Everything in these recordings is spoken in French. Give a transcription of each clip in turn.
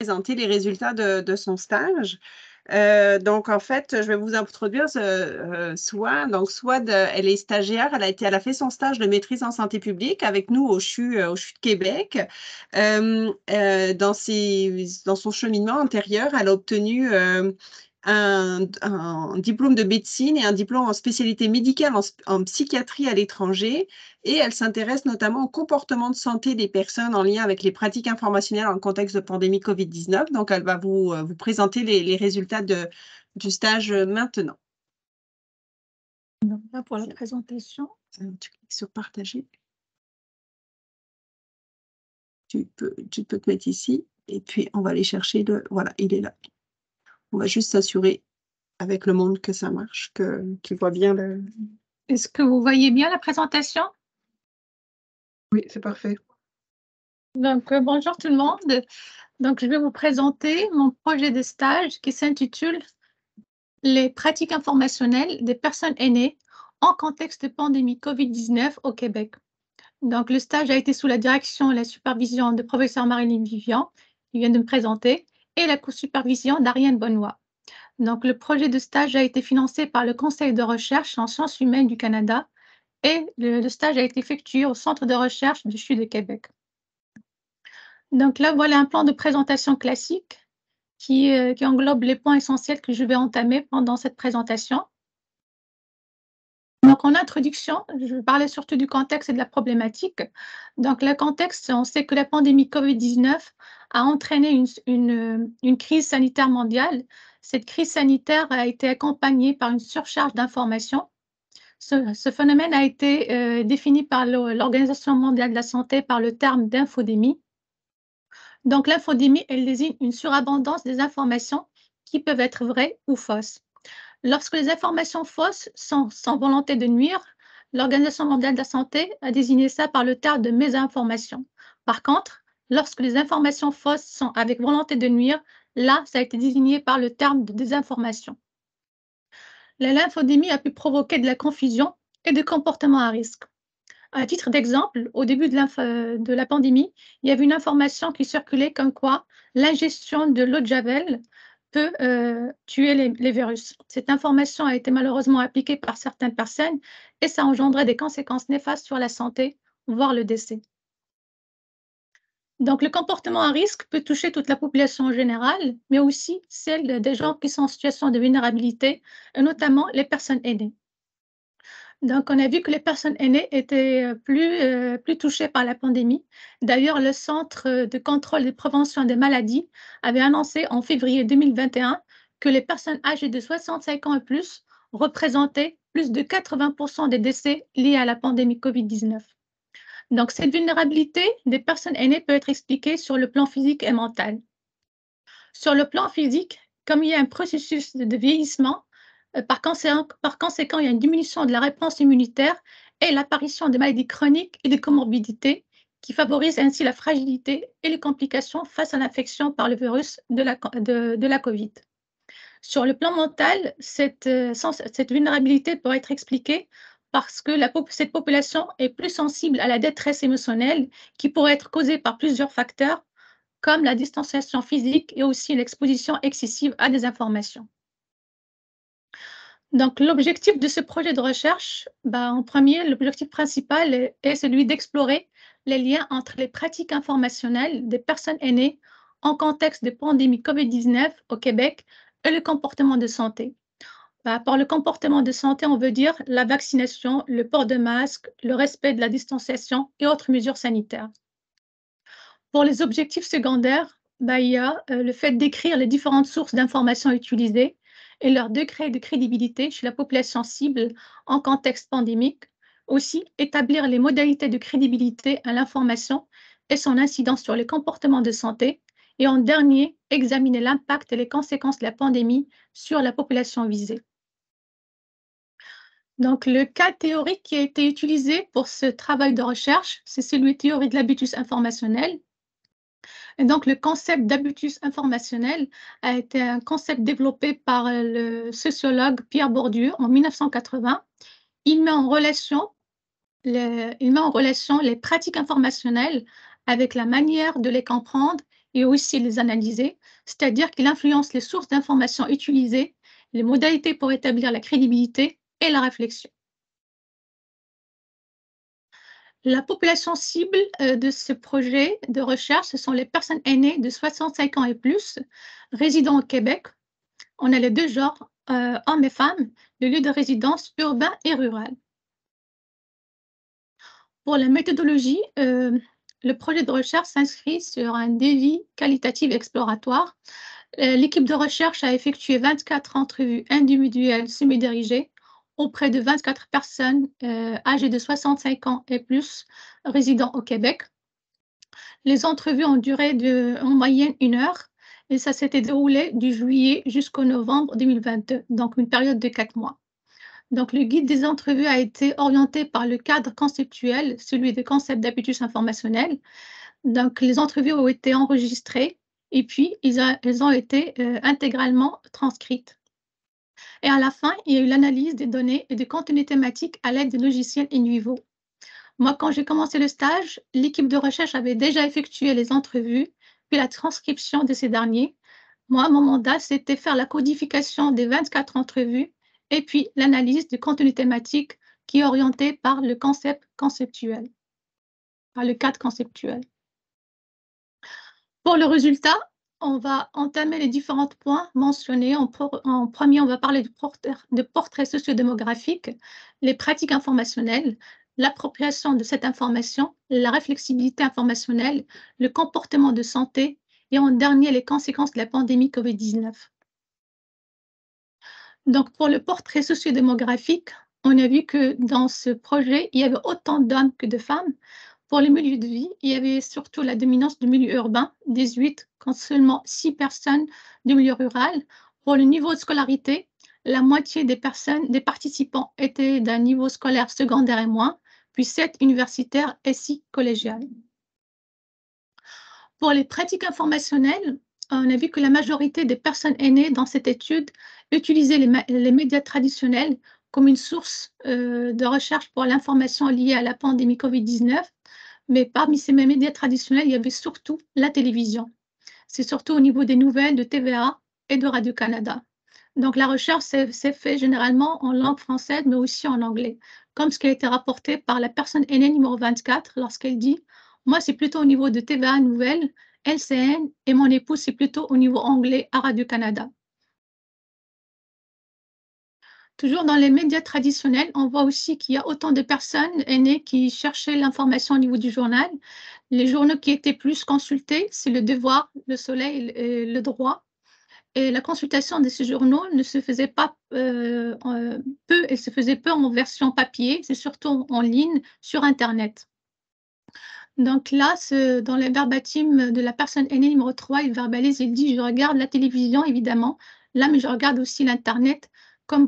Présenter les résultats de son stage. Donc en fait, je vais vous introduire Swad. Donc Swad, elle est stagiaire, elle a fait son stage de maîtrise en santé publique avec nous au CHU de Québec. Dans son cheminement antérieur, elle a obtenu un diplôme de médecine et un diplôme en spécialité médicale en psychiatrie à l'étranger. Et elle s'intéresse notamment au comportement de santé des personnes en lien avec les pratiques informationnelles en contexte de pandémie COVID-19. Donc, elle va vous présenter les résultats du stage maintenant. Donc là, pour la présentation. Tu cliques sur partager. Tu peux te mettre ici et puis on va aller chercher voilà, il est là. On va juste s'assurer avec le monde que ça marche, qu'il voit bien le... Est-ce que vous voyez bien la présentation? Oui, c'est parfait. Donc, bonjour tout le monde. Donc, je vais vous présenter mon projet de stage qui s'intitule « Les pratiques informationnelles des personnes aînées en contexte de pandémie COVID-19 au Québec ». Donc, le stage a été sous la direction et la supervision de professeur Marilyn Vivian, qui vient de me présenter, et la co-supervision d'Ariane Bonnois. Donc, le projet de stage a été financé par le Conseil de recherche en sciences humaines du Canada et le stage a été effectué au Centre de recherche du CHU de Québec. Donc là, voilà un plan de présentation classique qui englobe les points essentiels que je vais entamer pendant cette présentation. Donc, en introduction, je vais parler surtout du contexte et de la problématique. Donc, le contexte, on sait que la pandémie COVID-19 a entraîné une crise sanitaire mondiale. Cette crise sanitaire a été accompagnée par une surcharge d'informations. Ce phénomène a été défini par l'Organisation mondiale de la santé par le terme d'infodémie. Donc, l'infodémie, elle désigne une surabondance des informations qui peuvent être vraies ou fausses. Lorsque les informations fausses sont sans volonté de nuire, l'Organisation mondiale de la santé a désigné ça par le terme de mésinformation. Par contre, lorsque les informations fausses sont avec volonté de nuire, là, ça a été désigné par le terme de désinformation. La lymphodémie a pu provoquer de la confusion et des comportements à risque. À titre d'exemple, au début de la pandémie, il y avait une information qui circulait comme quoi l'ingestion de l'eau de Javel peut tuer les virus. Cette information a été malheureusement appliquée par certaines personnes et ça engendrait des conséquences néfastes sur la santé, voire le décès. Donc, le comportement à risque peut toucher toute la population en général, mais aussi celle des gens qui sont en situation de vulnérabilité, et notamment les personnes aînées. Donc, on a vu que les personnes aînées étaient plus touchées par la pandémie. D'ailleurs, le Centre de contrôle et de prévention des maladies avait annoncé en février 2021 que les personnes âgées de 65 ans et plus représentaient plus de 80% des décès liés à la pandémie COVID-19. Donc, cette vulnérabilité des personnes aînées peut être expliquée sur le plan physique et mental. Sur le plan physique, comme il y a un processus de vieillissement, par conséquent, il y a une diminution de la réponse immunitaire et l'apparition de maladies chroniques et de comorbidités qui favorisent ainsi la fragilité et les complications face à l'infection par le virus de la COVID. Sur le plan mental, cette vulnérabilité peut être expliquée parce que cette population est plus sensible à la détresse émotionnelle qui pourrait être causée par plusieurs facteurs, comme la distanciation physique et aussi l'exposition excessive à des informations. Donc, l'objectif de ce projet de recherche, en premier, l'objectif principal est celui d'explorer les liens entre les pratiques informationnelles des personnes aînées en contexte de pandémie COVID-19 au Québec et le comportement de santé. Par le comportement de santé, on veut dire la vaccination, le port de masque, le respect de la distanciation et autres mesures sanitaires. Pour les objectifs secondaires, il y a le fait d'écrire les différentes sources d'informations utilisées et leur degré de crédibilité chez la population cible en contexte pandémique. Aussi, établir les modalités de crédibilité à l'information et son incidence sur les comportements de santé. Et en dernier, examiner l'impact et les conséquences de la pandémie sur la population visée. Donc, le cas théorique qui a été utilisé pour ce travail de recherche, c'est celui de théorie de l'habitus informationnel. Et donc, le concept d'habitus informationnel a été un concept développé par le sociologue Pierre Bourdieu en 1980. Il met en relation les pratiques informationnelles avec la manière de les comprendre et aussi les analyser, c'est-à-dire qu'il influence les sources d'informations utilisées, les modalités pour établir la crédibilité et la réflexion. La population cible de ce projet de recherche, ce sont les personnes aînées de 65 ans et plus, résidant au Québec. On a les deux genres, hommes et femmes, le lieu de résidence urbain et rural. Pour la méthodologie, le projet de recherche s'inscrit sur un défi qualitatif exploratoire. L'équipe de recherche a effectué 24 entrevues individuelles semi-dirigées auprès de 24 personnes âgées de 65 ans et plus résidant au Québec. Les entrevues ont duré en moyenne 1 heure et ça s'était déroulé du juillet jusqu'au novembre 2022, donc une période de 4 mois. Donc, le guide des entrevues a été orienté par le cadre conceptuel, celui de concept d'habitus informationnel. Donc, les entrevues ont été enregistrées et puis elles ont été intégralement transcrites. Et à la fin, il y a eu l'analyse des données et des contenus thématiques à l'aide de logiciels in vivo. Moi, quand j'ai commencé le stage, l'équipe de recherche avait déjà effectué les entrevues, puis la transcription de ces derniers. Moi, mon mandat, c'était faire la codification des 24 entrevues et puis l'analyse du contenu thématique qui est orienté par le concept conceptuel, par le cadre conceptuel. Pour le résultat, on va entamer les différents points mentionnés. En premier, on va parler de portrait sociodémographique, les pratiques informationnelles, l'appropriation de cette information, la réflexibilité informationnelle, le comportement de santé et en dernier, les conséquences de la pandémie COVID-19. Donc, pour le portrait sociodémographique, on a vu que dans ce projet, il y avait autant d'hommes que de femmes. Pour les milieux de vie, il y avait surtout la dominance du milieu urbain, 18, quand seulement 6 personnes du milieu rural. Pour le niveau de scolarité, la moitié des participants étaient d'un niveau scolaire secondaire et moins, puis 7 universitaires et 6 collégiales. Pour les pratiques informationnelles, on a vu que la majorité des personnes aînées dans cette étude utilisaient les médias traditionnels comme une source de recherche pour l'information liée à la pandémie COVID-19. Mais parmi ces médias traditionnels, il y avait surtout la télévision. C'est surtout au niveau des nouvelles de TVA et de Radio-Canada. Donc, la recherche s'est faite généralement en langue française, mais aussi en anglais, comme ce qui a été rapporté par la personne aînée numéro 24 lorsqu'elle dit « Moi, c'est plutôt au niveau de TVA Nouvelles, LCN, et mon époux, c'est plutôt au niveau anglais à Radio-Canada. » Toujours dans les médias traditionnels, on voit aussi qu'il y a autant de personnes aînées qui cherchaient l'information au niveau du journal. Les journaux qui étaient plus consultés, c'est Le Devoir, Le Soleil et Le Droit. Et la consultation de ces journaux ne se faisait pas peu, elle se faisait peu en version papier, c'est surtout en ligne sur Internet. Donc là, dans les verbatims de la personne aînée numéro 3, il verbalise, il dit « Je regarde la télévision, évidemment, là, mais je regarde aussi l'Internet, comme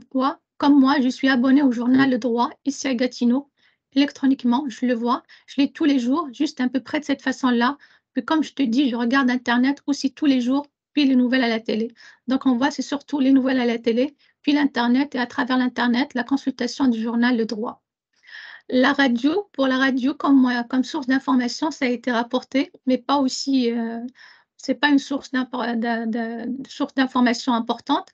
moi, je suis abonnée au journal Le Droit, ici à Gatineau, électroniquement, je le vois, je lis tous les jours, juste à peu près de cette façon-là. Puis comme je te dis, je regarde Internet aussi tous les jours, puis les nouvelles à la télé. Donc on voit, c'est surtout les nouvelles à la télé, puis l'Internet, et à travers l'Internet, la consultation du journal Le Droit. La radio, pour la radio, comme source d'information, ça a été rapporté, mais pas aussi, c'est pas une source d'information importante.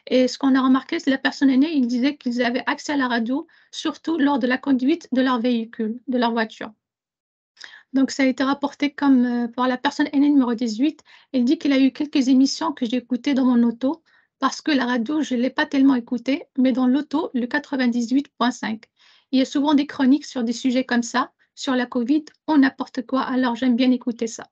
Et ce qu'on a remarqué, c'est la personne aînée, ils disaient qu'ils avaient accès à la radio, surtout lors de la conduite de leur véhicule, de leur voiture. Donc, ça a été rapporté comme par la personne aînée numéro 18. Elle dit qu'il a eu quelques émissions que j'ai écoutées dans mon auto, parce que la radio, je ne l'ai pas tellement écoutée, mais dans l'auto, le 98.5. Il y a souvent des chroniques sur des sujets comme ça, sur la COVID ou n'importe quoi, alors j'aime bien écouter ça.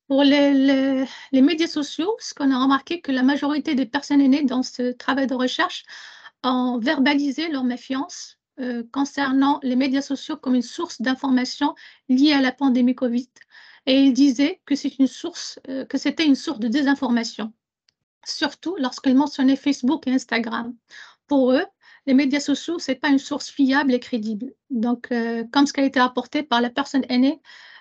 Pour les médias sociaux, ce qu'on a remarqué, que la majorité des personnes aînées dans ce travail de recherche ont verbalisé leur méfiance concernant les médias sociaux comme une source d'information liée à la pandémie Covid. Et ils disaient que c'était une source de désinformation, surtout lorsqu'ils mentionnaient Facebook et Instagram. Pour eux, les médias sociaux, ce n'est pas une source fiable et crédible. Donc, comme ce qui a été rapporté par la personne aînée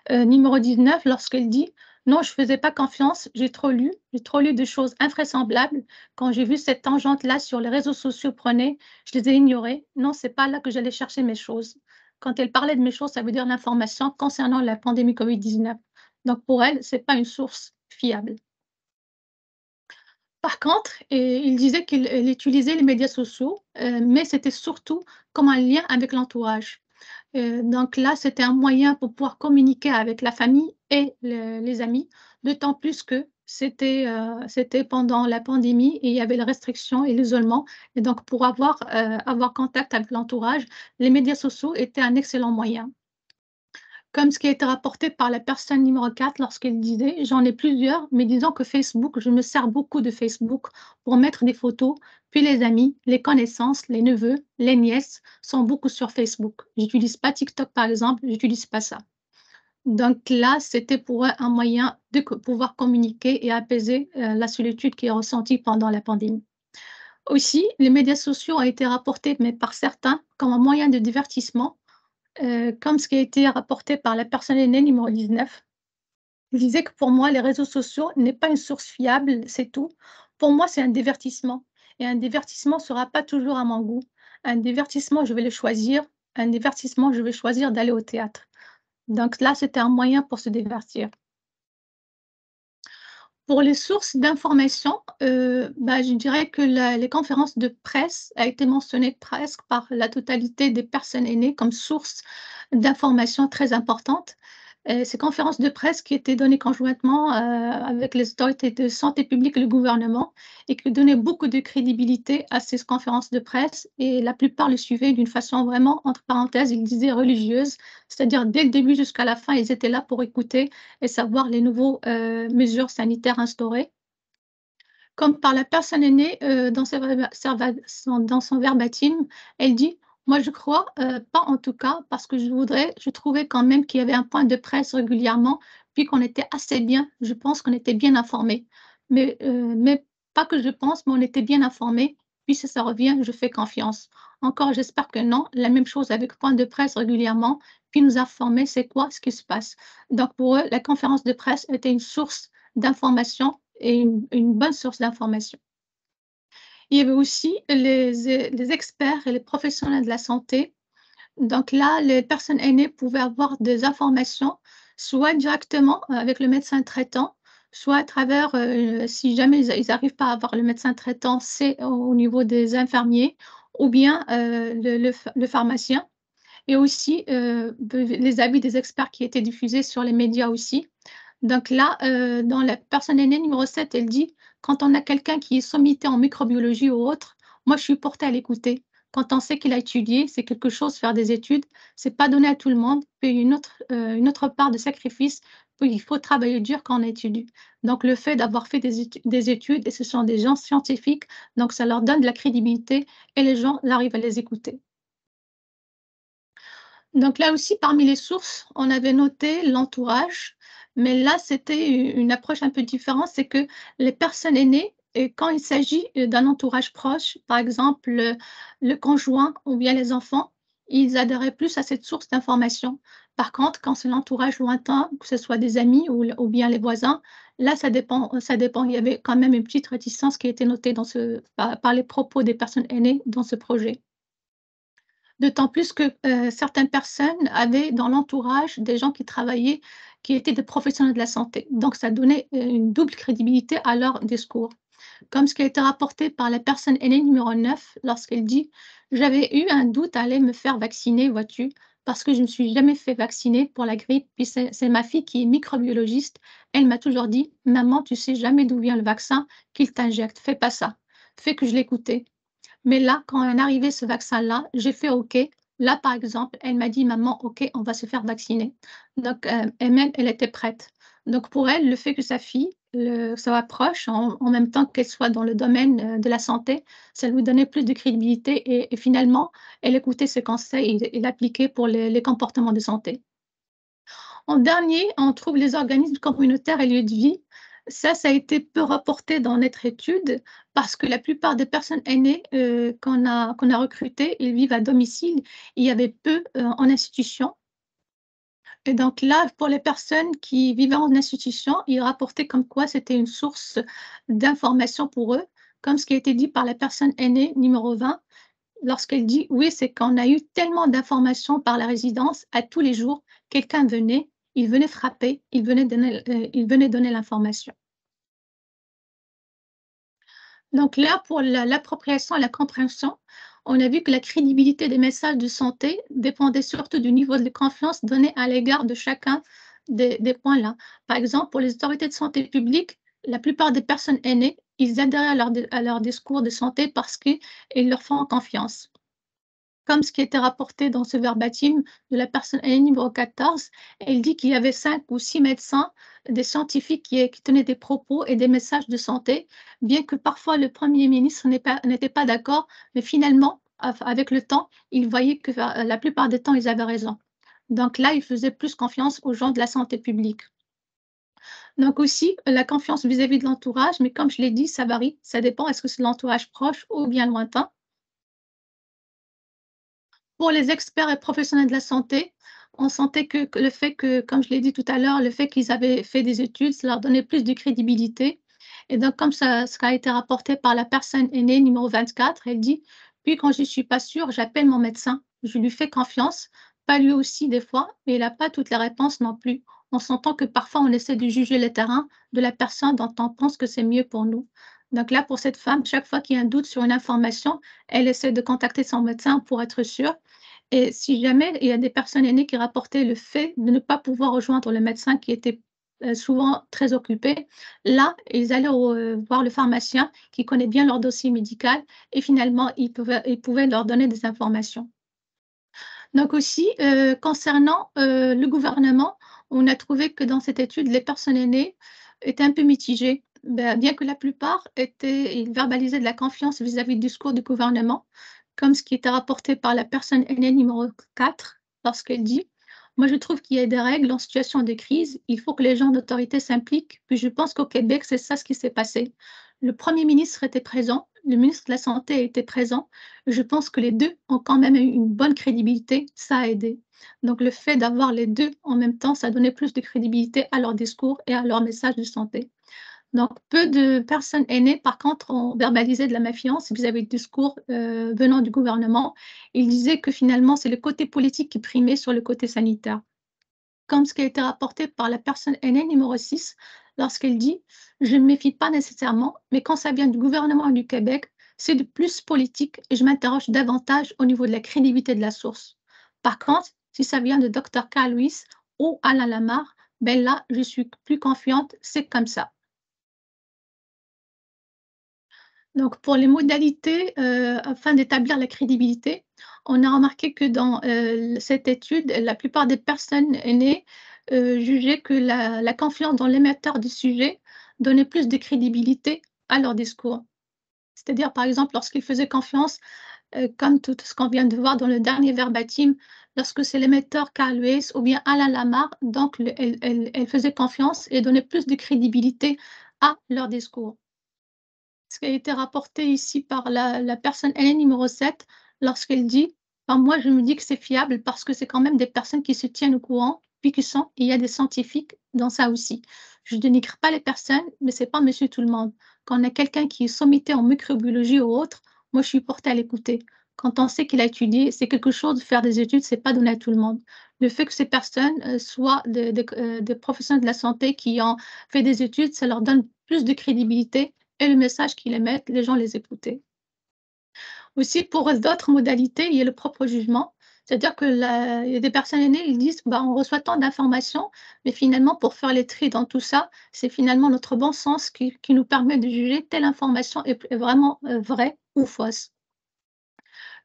numéro 19, lorsqu'elle dit « Non, je ne faisais pas confiance, j'ai trop lu de choses invraisemblables. Quand j'ai vu cette tangente-là sur les réseaux sociaux, je les ai ignorées. Non, ce n'est pas là que j'allais chercher mes choses. » quand elle parlait de méchants, ça veut dire l'information concernant la pandémie Covid-19. Donc pour elle, ce n'est pas une source fiable. Par contre, il disait qu'il utilisait les médias sociaux, mais c'était surtout comme un lien avec l'entourage. Donc là, c'était un moyen pour pouvoir communiquer avec la famille et les amis, d'autant plus que c'était pendant la pandémie et il y avait les restrictions et l'isolement. Et donc, pour avoir contact avec l'entourage, les médias sociaux étaient un excellent moyen. Comme ce qui a été rapporté par la personne numéro 4 lorsqu'elle disait: «J'en ai plusieurs, mais disons que Facebook, je me sers beaucoup de Facebook pour mettre des photos, puis les amis, les connaissances, les neveux, les nièces sont beaucoup sur Facebook. J'utilise pas TikTok, par exemple, j'utilise pas ça». Donc là, c'était pour eux un moyen de pouvoir communiquer et apaiser, la solitude qui est ressentie pendant la pandémie. Aussi, les médias sociaux ont été rapportés, mais par certains, comme un moyen de divertissement, comme ce qui a été rapporté par la personne aînée numéro 19. Je disais que pour moi, les réseaux sociaux n'est pas une source fiable, c'est tout. Pour moi, c'est un divertissement et un divertissement ne sera pas toujours à mon goût. Un divertissement, je vais le choisir. Un divertissement, je vais choisir d'aller au théâtre. Donc là, c'était un moyen pour se divertir. Pour les sources d'information, je dirais que les conférences de presse a été mentionnées presque par la totalité des personnes aînées comme source d'information très importante. Ces conférences de presse qui étaient données conjointement, avec les autorités de santé publique et le gouvernement et qui donnaient beaucoup de crédibilité à ces conférences de presse et la plupart le suivaient d'une façon vraiment, entre parenthèses, ils disaient religieuse, c'est-à-dire dès le début jusqu'à la fin, ils étaient là pour écouter et savoir les nouveaux, mesures sanitaires instaurées. Comme par la personne aînée, dans son verbatim, elle dit: «Moi je crois, pas en tout cas parce que je trouvais quand même qu'il y avait un point de presse régulièrement, puis qu'on était assez bien, je pense qu'on était bien informés. Mais pas que je pense, mais on était bien informés, puis si ça revient, je fais confiance. Encore j'espère que non, la même chose avec point de presse régulièrement, puis nous informer c'est quoi ce qui se passe». Donc pour eux, la conférence de presse était une source d'information et une bonne source d'information. Il y avait aussi les experts et les professionnels de la santé. Donc là, les personnes aînées pouvaient avoir des informations, soit directement avec le médecin traitant, soit à travers, si jamais ils n'arrivent pas à avoir le médecin traitant, c'est au niveau des infirmiers ou bien le pharmacien et aussi les avis des experts qui étaient diffusés sur les médias aussi. Donc là, dans la personne aînée numéro 7, elle dit: «Quand on a quelqu'un qui est sommité en microbiologie ou autre, moi je suis portée à l'écouter. Quand on sait qu'il a étudié, c'est quelque chose, faire des études, c'est pas donné à tout le monde, puis une autre part de sacrifice, puis il faut travailler dur quand on étudie». Donc le fait d'avoir fait des études et ce sont des gens scientifiques, donc ça leur donne de la crédibilité et les gens arrivent à les écouter. Donc là aussi, parmi les sources, on avait noté l'entourage, mais là, c'était une approche un peu différente, c'est que les personnes aînées, quand il s'agit d'un entourage proche, par exemple le conjoint ou bien les enfants, ils adhéraient plus à cette source d'information. Par contre, quand c'est l'entourage lointain, que ce soit des amis ou bien les voisins, là, ça dépend, ça dépend. Il y avait quand même une petite réticence qui a été notée par les propos des personnes aînées dans ce projet. D'autant plus que, certaines personnes avaient dans l'entourage des gens qui travaillaient, qui étaient des professionnels de la santé. Donc ça donnait, une double crédibilité à leur discours. Comme ce qui a été rapporté par la personne aînée numéro 9 lorsqu'elle dit: «J'avais eu un doute à aller me faire vacciner, vois-tu, parce que je ne me suis jamais fait vacciner pour la grippe, puis c'est ma fille qui est microbiologiste, elle m'a toujours dit: "Maman, tu sais jamais d'où vient le vaccin qu'ils t'injectent, fais pas ça". Fait que je l'écoutais. Mais là, quand est arrivé ce vaccin-là, j'ai fait OK. Là, par exemple, elle m'a dit: «Maman, OK, on va se faire vacciner». Donc, elle-même, elle était prête. Donc pour elle, le fait que sa fille, soit proche en même temps qu'elle soit dans le domaine, de la santé, ça lui donnait plus de crédibilité et finalement, elle écoutait ses conseils et l'appliquait pour les comportements de santé. En dernier, on trouve les organismes communautaires et lieux de vie. Ça a été peu rapporté dans notre étude parce que la plupart des personnes aînées, qu'on a recrutées, ils vivent à domicile. Il y avait peu, en institution et donc là, pour les personnes qui vivaient en institution, ils rapportaient comme quoi c'était une source d'information pour eux, comme ce qui a été dit par la personne aînée numéro 20. lorsqu'elle dit oui, c'est qu'on a eu tellement d'informations par la résidence à tous les jours, quelqu'un venait, il venait frapper, il venait donner l'information. Donc là, pour l'appropriation et la compréhension, on a vu que la crédibilité des messages de santé dépendait surtout du niveau de confiance donné à l'égard de chacun des points là. Par exemple, pour les autorités de santé publique, la plupart des personnes aînées, ils adhèrent à leur discours de santé parce qu'ils leur font confiance. Comme ce qui était rapporté dans ce verbatim de la personne aînée numéro 14, elle dit qu'il y avait 5 ou 6 médecins, des scientifiques qui tenaient des propos et des messages de santé, bien que parfois le Premier ministre n'était pas d'accord, mais finalement, avec le temps, il voyait que la plupart des temps, ils avaient raison. Donc là, il faisait plus confiance aux gens de la santé publique. Donc aussi, la confiance vis-à-vis de l'entourage, mais comme je l'ai dit, ça varie, ça dépend, est-ce que c'est l'entourage proche ou bien lointain. Pour les experts et professionnels de la santé, on sentait que le fait que, comme je l'ai dit tout à l'heure, le fait qu'ils avaient fait des études, ça leur donnait plus de crédibilité. Et donc, comme ça, ce qui a été rapporté par la personne aînée numéro 24, elle dit, puis quand je ne suis pas sûre, j'appelle mon médecin, je lui fais confiance, pas lui aussi des fois, mais il n'a pas toutes les réponses non plus. On s'entend que parfois, on essaie de juger le terrain de la personne dont on pense que c'est mieux pour nous. Donc là, pour cette femme, chaque fois qu'il y a un doute sur une information, elle essaie de contacter son médecin pour être sûre. Et si jamais il y a des personnes aînées qui rapportaient le fait de ne pas pouvoir rejoindre le médecin qui était souvent très occupé, là, ils allaient voir le pharmacien qui connaît bien leur dossier médical et finalement, il pouvait leur donner des informations. Donc aussi, concernant le gouvernement, on a trouvé que dans cette étude, les personnes aînées étaient un peu mitigées. Ben, bien que la plupart ils verbalisaient de la confiance vis-à-vis du discours du gouvernement, comme ce qui était rapporté par la personne aînée numéro 4, lorsqu'elle dit: «Moi, je trouve qu'il y a des règles en situation de crise, il faut que les gens d'autorité s'impliquent». Puis je pense qu'au Québec, c'est ça ce qui s'est passé. Le Premier ministre était présent, le ministre de la Santé était présent. Je pense que les 2 ont quand même eu une bonne crédibilité, ça a aidé. Donc le fait d'avoir les 2 en même temps, ça donnait plus de crédibilité à leur discours et à leur message de santé. Donc peu de personnes aînées, par contre, ont verbalisé de la méfiance vis-à-vis du discours, venant du gouvernement. Ils disaient que finalement, c'est le côté politique qui primait sur le côté sanitaire. Comme ce qui a été rapporté par la personne aînée numéro 6, lorsqu'elle dit: «Je ne me méfie pas nécessairement, mais quand ça vient du gouvernement du Québec, c'est de plus politique et je m'interroge davantage au niveau de la crédibilité de la source. Par contre, si ça vient de Dr Carl Lewis ou Alain Lamarre, ben là, je suis plus confiante, c'est comme ça». Donc pour les modalités, afin d'établir la crédibilité, on a remarqué que dans, cette étude, la plupart des personnes aînées, jugeaient que la confiance dans l'émetteur du sujet donnait plus de crédibilité à leur discours. C'est-à-dire, par exemple, lorsqu'ils faisaient confiance, comme tout ce qu'on vient de voir dans le dernier verbatim, lorsque c'est l'émetteur Carl Lewis ou bien Alain Lamarre, donc elles faisaient confiance et donnaient plus de crédibilité à leur discours. Ce qui a été rapporté ici par la personne aînée numéro 7, lorsqu'elle dit: «Ben, moi, je me dis que c'est fiable parce que c'est quand même des personnes qui se tiennent au courant, puis il y a des scientifiques dans ça aussi». Je ne dénigre pas les personnes, mais c'est pas monsieur tout le monde. Quand on a quelqu'un qui est sommité en microbiologie ou autre, moi, je suis portée à l'écouter. Quand on sait qu'il a étudié, c'est quelque chose de faire des études, c'est pas donné à tout le monde. Le fait que ces personnes, soient des professionnels de la santé qui ont fait des études, ça leur donne plus de crédibilité et le message qu'ils émettent, les gens les écoutaient. Aussi, pour d'autres modalités, il y a le propre jugement. C'est-à-dire que il y a des personnes aînées, ils disent: «Bah, on reçoit tant d'informations, mais finalement, pour faire les tri dans tout ça, c'est finalement notre bon sens qui nous permet de juger telle information est vraiment vraie ou fausse».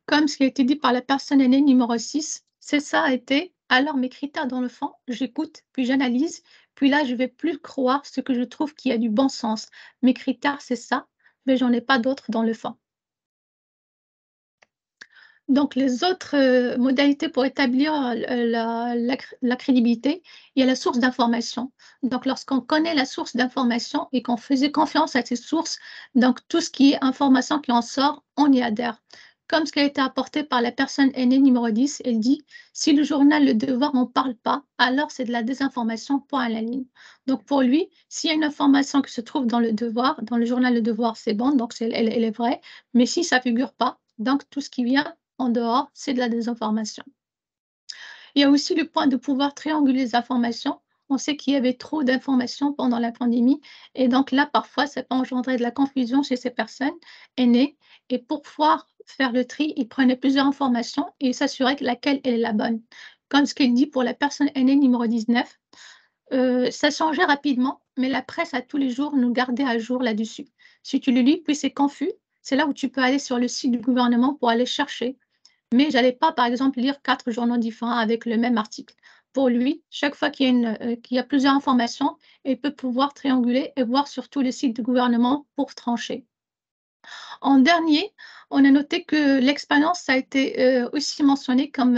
Comme ce qui a été dit par la personne aînée numéro 6, c'est ça a été: «Alors mes critères dans le fond, j'écoute, puis j'analyse, puis là je vais plus croire ce que je trouve qui a du bon sens. Mes critères, c'est ça, mais j'en ai pas d'autres dans le fond». Donc les autres, modalités pour établir, la crédibilité, il y a la source d'information. Donc lorsqu'on connaît la source d'information et qu'on faisait confiance à ces sources, donc tout ce qui est information qui en sort, on y adhère. Comme ce qui a été apporté par la personne aînée numéro 10, elle dit: «Si le journal Le Devoir en parle pas, alors c'est de la désinformation, point à la ligne». Donc pour lui, s'il y a une information qui se trouve dans Le Devoir, dans le journal Le Devoir, c'est bon, donc elle est vraie, mais si ça figure pas, Donc, tout ce qui vient en dehors, c'est de la désinformation. Il y a aussi le point de pouvoir trianguler les informations. On sait qu'il y avait trop d'informations pendant la pandémie et donc là, parfois, ça peut engendrer de la confusion chez ces personnes aînées et pour pouvoir faire le tri, ils prenaient plusieurs informations et s'assuraient que laquelle est la bonne. Comme ce qu'il dit pour la personne aînée numéro 19, ça changeait rapidement, mais la presse a tous les jours nous gardait à jour là-dessus. Si tu le lis, puis c'est confus, c'est là où tu peux aller sur le site du gouvernement pour aller chercher mais j'allais pas, par exemple, lire 4 journaux différents avec le même article. Pour lui, chaque fois qu'il y a plusieurs informations, il peut pouvoir trianguler et voir sur tous les sites du gouvernement pour trancher. En dernier, on a noté que l'expérience a été, aussi mentionnée comme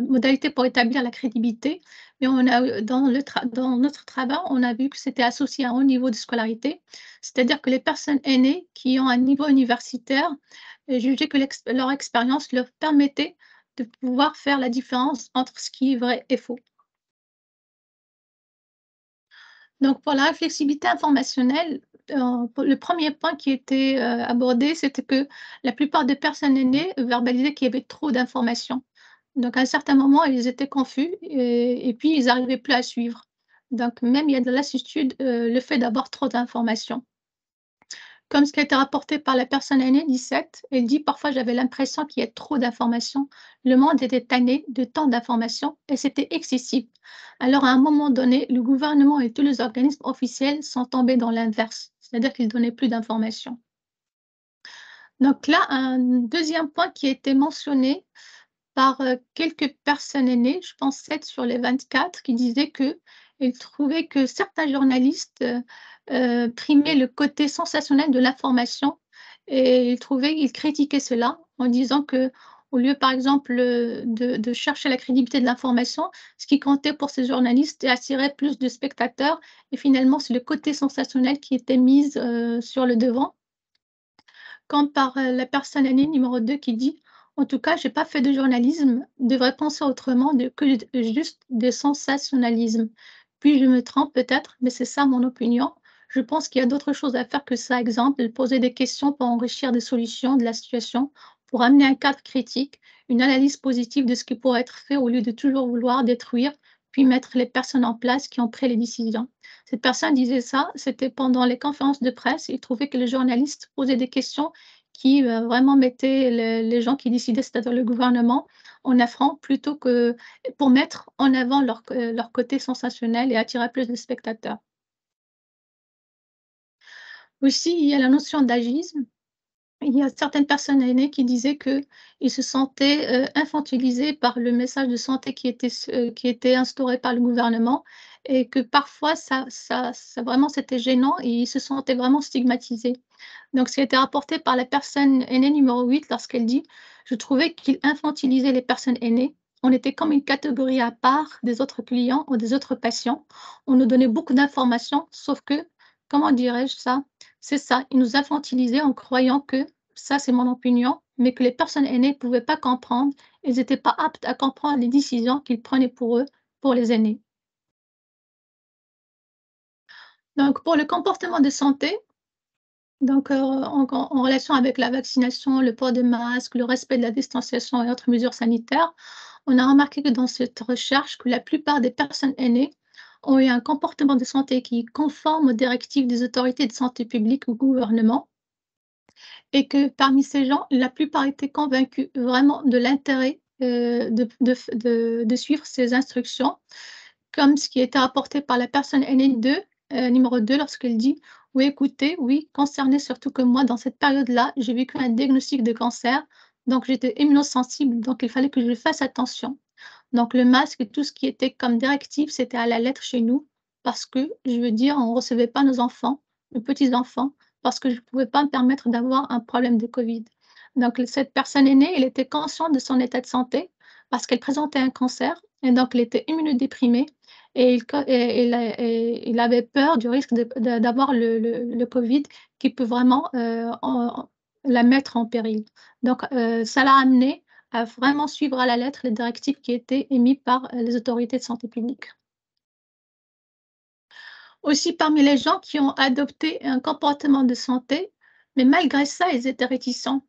modalité pour établir la crédibilité, mais on a, dans notre travail, on a vu que c'était associé à un haut niveau de scolarité. C'est-à-dire que les personnes aînées qui ont un niveau universitaire, jugeaient que leur expérience leur permettait de pouvoir faire la différence entre ce qui est vrai et faux. Donc pour la flexibilité informationnelle, pour le premier point qui était, abordé, c'était que la plupart des personnes aînées verbalisaient qu'il y avait trop d'informations. Donc à un certain moment, ils étaient confus et puis ils n'arrivaient plus à suivre. Donc même il y a de lassitude, le fait d'avoir trop d'informations. Comme ce qui a été rapporté par la personne aînée 17, elle dit: «Parfois, j'avais l'impression qu'il y a trop d'informations. Le monde était tanné de tant d'informations et c'était excessif. Alors à un moment donné, le gouvernement et tous les organismes officiels sont tombés dans l'inverse, c'est-à-dire qu'ils donnaient plus d'informations». Donc là, un deuxième point qui a été mentionné par, quelques personnes aînées, je pense 7 sur les 24, qui disaient qu'ils trouvaient que certains journalistes, primaient le côté sensationnel de l'information et ils critiquaient cela en disant qu'au lieu, par exemple, de chercher la crédibilité de l'information, ce qui comptait pour ces journalistes et attirait plus de spectateurs et finalement, c'est le côté sensationnel qui était mis, sur le devant. Comme par, la personne aînée numéro 2 qui dit: «En tout cas, j'ai pas fait de journalisme, devrais penser autrement de que d juste de sensationnalisme. Puis je me trompe peut-être, mais c'est ça mon opinion. Je pense qu'il y a d'autres choses à faire que ça. Exemple, poser des questions pour enrichir des solutions de la situation, pour amener un cadre critique, une analyse positive de ce qui pourrait être fait au lieu de toujours vouloir détruire, puis mettre les personnes en place qui ont pris les décisions». Cette personne disait ça, c'était pendant les conférences de presse. Il trouvait que les journalistes posaient des questions qui, vraiment mettaient les gens qui décidaient, c'est-à-dire le gouvernement, en affront plutôt que pour mettre en avant leur côté sensationnel et attirer plus de spectateurs. Aussi, il y a la notion d'agisme. Il y a certaines personnes aînées qui disaient qu'ils se sentaient, infantilisés par le message de santé qui était instauré par le gouvernement et que parfois ça vraiment c'était gênant et ils se sentaient vraiment stigmatisés. Donc ce qui a été rapporté par la personne aînée numéro 8 lorsqu'elle dit: «Je trouvais qu'il infantilisait les personnes aînées. On était comme une catégorie à part des autres clients ou des autres patients. On nous donnait beaucoup d'informations, sauf que, comment dirais-je ça? C'est ça, ils nous infantilisaient en croyant que, ça c'est mon opinion, mais que les personnes aînées ne pouvaient pas comprendre, elles n'étaient pas aptes à comprendre les décisions qu'ils prenaient pour eux, pour les aînés». Donc pour le comportement de santé, donc, en relation avec la vaccination, le port des masques, le respect de la distanciation et autres mesures sanitaires, on a remarqué que dans cette recherche, que la plupart des personnes aînées ont eu un comportement de santé qui est conforme aux directives des autorités de santé publique ou gouvernement et que parmi ces gens, la plupart étaient convaincus vraiment de l'intérêt, de suivre ces instructions comme ce qui était rapporté par la personne aînée 2, numéro 2 lorsqu'elle dit: «Oui, écoutez, oui, concernée surtout que moi, dans cette période-là, j'ai vécu un diagnostic de cancer, donc j'étais immunosensible, donc il fallait que je fasse attention». Donc le masque et tout ce qui était comme directive, c'était à la lettre chez nous parce que, je veux dire, on ne recevait pas nos enfants, nos petits-enfants, parce que je ne pouvais pas me permettre d'avoir un problème de covid. Donc cette personne aînée, elle était consciente de son état de santé parce qu'elle présentait un cancer et donc elle était immunodéprimée et il avait peur du risque d'avoir le covid qui peut vraiment, la mettre en péril. Donc ça l'a amenée à vraiment suivre à la lettre les directives qui étaient émises par, les autorités de santé publique. Aussi parmi les gens qui ont adopté un comportement de santé, mais malgré ça, ils étaient réticents.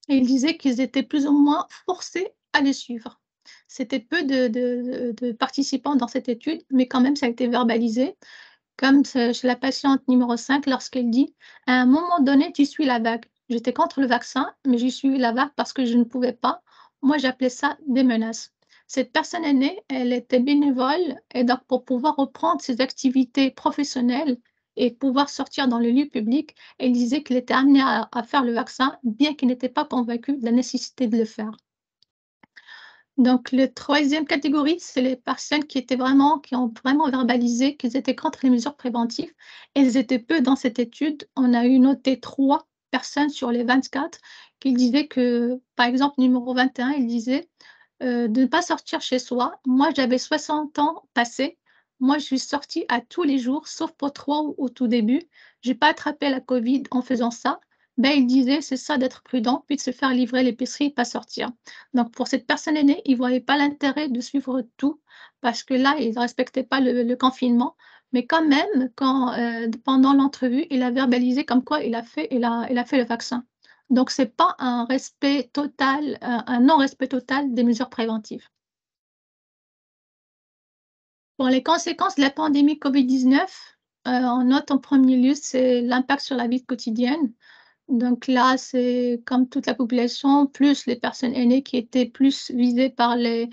Et ils disaient qu'ils étaient plus ou moins forcés à les suivre. C'était peu de participants dans cette étude, mais quand même, ça a été verbalisé, comme chez la patiente numéro 5, lorsqu'elle dit: «À un moment donné, tu suis la vague. J'étais contre le vaccin, mais j'ai suivi la vague parce que je ne pouvais pas. Moi, j'appelais ça des menaces». Cette personne aînée, elle était bénévole et donc pour pouvoir reprendre ses activités professionnelles et pouvoir sortir dans le lieu public, elle disait qu'elle était amenée à faire le vaccin, bien qu'elle n'était pas convaincue de la nécessité de le faire. Donc, la troisième catégorie, c'est les personnes qui ont vraiment verbalisé qu'ils étaient contre les mesures préventives. Elles étaient peu dans cette étude. On a eu noté 3 personnes sur les 24 qui disaient que, par exemple, numéro 21, il disait, de ne pas sortir chez soi. Moi, j'avais 60 ans passés. Moi, je suis sortie à tous les jours, sauf pour 3 au tout début. J'ai pas attrapé la covid en faisant ça. Ben, il disait: «C'est ça d'être prudent, puis de se faire livrer l'épicerie et pas sortir». Donc pour cette personne aînée, il ne voyait pas l'intérêt de suivre tout parce que là, il ne respectait pas le confinement. Mais quand même, pendant l'entrevue, il a verbalisé comme quoi il a fait le vaccin. Donc c'est pas un respect total, un non-respect total des mesures préventives. Pour les conséquences de la pandémie Covid-19, on note en premier lieu, c'est l'impact sur la vie quotidienne. Donc là, c'est comme toute la population, plus les personnes aînées qui étaient plus visées par les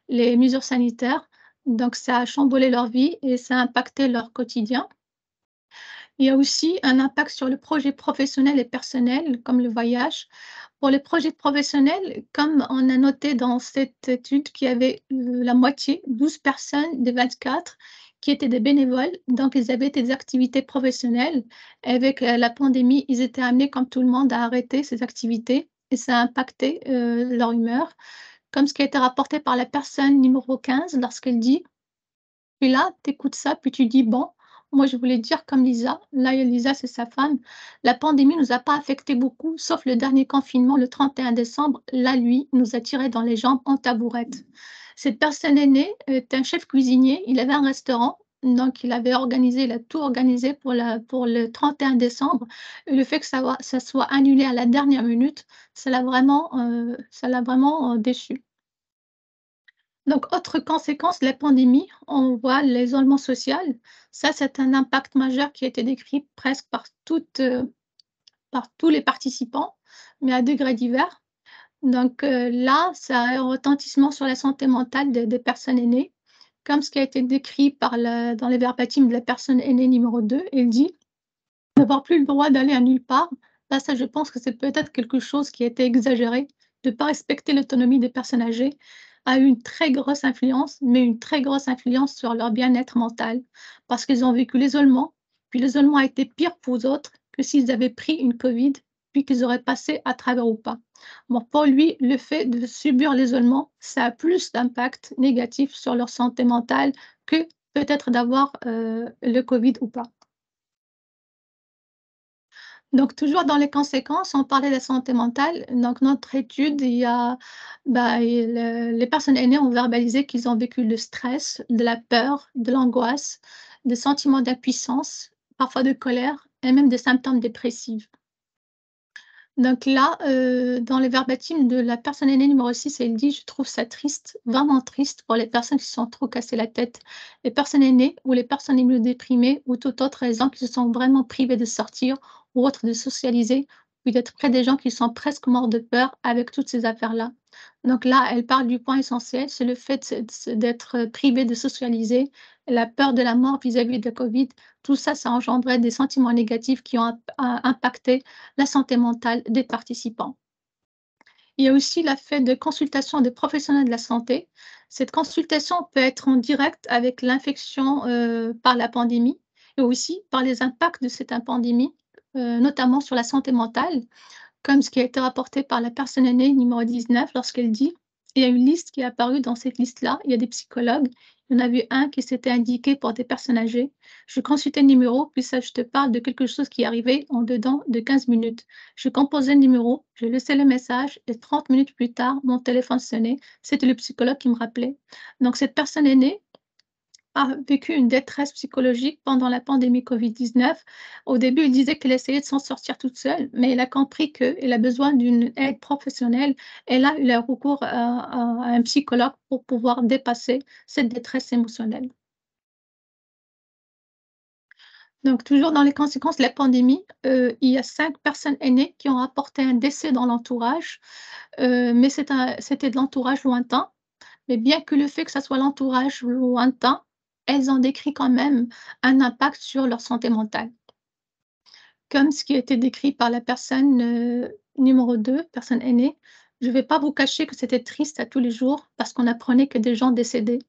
mesures sanitaires. Donc ça a chamboulé leur vie et ça a impacté leur quotidien. Il y a aussi un impact sur le projet professionnel et personnel, comme le voyage. Pour les projets professionnels, comme on a noté dans cette étude qu'il y avait la moitié, 12 personnes des 24, qui étaient des bénévoles, donc ils avaient des activités professionnelles. Avec la pandémie, ils étaient amenés, comme tout le monde, à arrêter ces activités et ça a impacté leur humeur, comme ce qui a été rapporté par la personne numéro 15 lorsqu'elle dit: puis là, tu écoutes ça, puis tu dis: «Bon, moi je voulais dire comme Lisa», là Lisa c'est sa femme: «La pandémie nous a pas affecté beaucoup, sauf le dernier confinement le 31 décembre, là lui, nous a tiré dans les jambes en tabourette». Cette personne aînée est un chef cuisinier, il avait un restaurant, donc il a tout organisé pour le 31 décembre et le fait que ça soit annulé à la dernière minute, ça l'a vraiment, déçu. Donc, autre conséquence de la pandémie, on voit l'isolement social. Ça, c'est un impact majeur qui a été décrit presque par tous les participants, mais à degrés divers. Donc, là, ça a un retentissement sur la santé mentale des personnes aînées, comme ce qui a été décrit dans les verbatim de la personne aînée numéro 2. Elle dit: «N'avoir plus le droit d'aller à nulle part». Là, ça, je pense que c'est peut-être quelque chose qui a été exagéré. De ne pas respecter l'autonomie des personnes âgées a eu une très grosse influence, mais une très grosse influence sur leur bien-être mental. Parce qu'ils ont vécu l'isolement, puis l'isolement a été pire pour eux autres que s'ils avaient pris une Covid, puis qu'ils auraient passé à travers ou pas. Bon, pour lui, le fait de subir l'isolement, ça a plus d'impact négatif sur leur santé mentale que peut-être d'avoir le Covid ou pas. Donc toujours dans les conséquences, on parlait de la santé mentale. Donc notre étude, il y a les personnes aînées ont verbalisé qu'ils ont vécu le stress, de la peur, de l'angoisse, des sentiments d'impuissance, parfois de colère et même des symptômes dépressifs. Donc là, dans les verbatim de la personne aînée numéro 6, elle dit: «Je trouve ça triste, vraiment triste pour les personnes qui se sont trop cassées la tête, les personnes aînées ou les personnes immunodéprimées ou toute autre raison qui se sont vraiment privées de sortir ou autre de socialiser, ou d'être près des gens qui sont presque morts de peur avec toutes ces affaires-là». Donc là, elle parle du point essentiel, c'est le fait d'être privée de socialiser, la peur de la mort vis-à-vis de la covid. Tout ça, ça engendrait des sentiments négatifs qui ont impacté la santé mentale des participants. Il y a aussi la fait de consultation des professionnels de la santé. Cette consultation peut être en direct avec l'infection par la pandémie et aussi par les impacts de cette pandémie, notamment sur la santé mentale, comme ce qui a été rapporté par la personne aînée numéro 19 lorsqu'elle dit: «Il y a une liste qui est apparue dans cette liste-là, il y a des psychologues, il y en a vu un qui s'était indiqué pour des personnes âgées. Je consultais le numéro, puis ça je te parle de quelque chose qui est arrivé en dedans de 15 minutes. Je composais le numéro, je laissais le message et 30 minutes plus tard, mon téléphone sonnait, c'était le psychologue qui me rappelait». Donc cette personne aînée a vécu une détresse psychologique pendant la pandémie Covid-19. Au début, elle disait qu'elle essayait de s'en sortir toute seule, mais elle a compris qu'elle a besoin d'une aide professionnelle. Elle a eu le recours à un psychologue pour pouvoir dépasser cette détresse émotionnelle. Donc, toujours dans les conséquences de la pandémie, il y a 5 personnes aînées qui ont rapporté un décès dans l'entourage, mais c'était de l'entourage lointain. Mais bien que le fait que ça soit l'entourage lointain, elles ont décrit quand même un impact sur leur santé mentale. Comme ce qui a été décrit par la personne, numéro 2, personne aînée. Je ne vais pas vous cacher que c'était triste à tous les jours parce qu'on apprenait que des gens décédaient,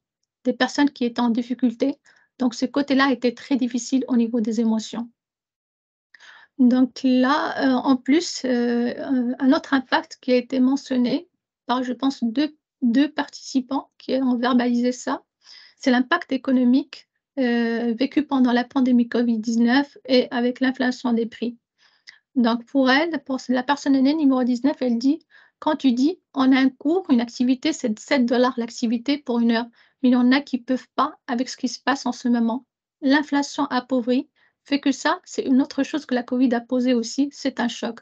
des personnes qui étaient en difficulté. Donc ce côté-là était très difficile au niveau des émotions. Donc là, en plus, un autre impact qui a été mentionné par, je pense, deux participants qui ont verbalisé ça, c'est l'impact économique, vécu pendant la pandémie Covid-19 et avec l'inflation des prix. Donc pour elle, pour la personne aînée numéro 19, elle dit: «Quand tu dis: "On a un cours, une activité, c'est 7 $ l'activité pour 1 heure", mais il y en a qui peuvent pas avec ce qui se passe en ce moment. L'inflation appauvrie fait que ça, c'est une autre chose que la Covid a posé aussi, c'est un choc».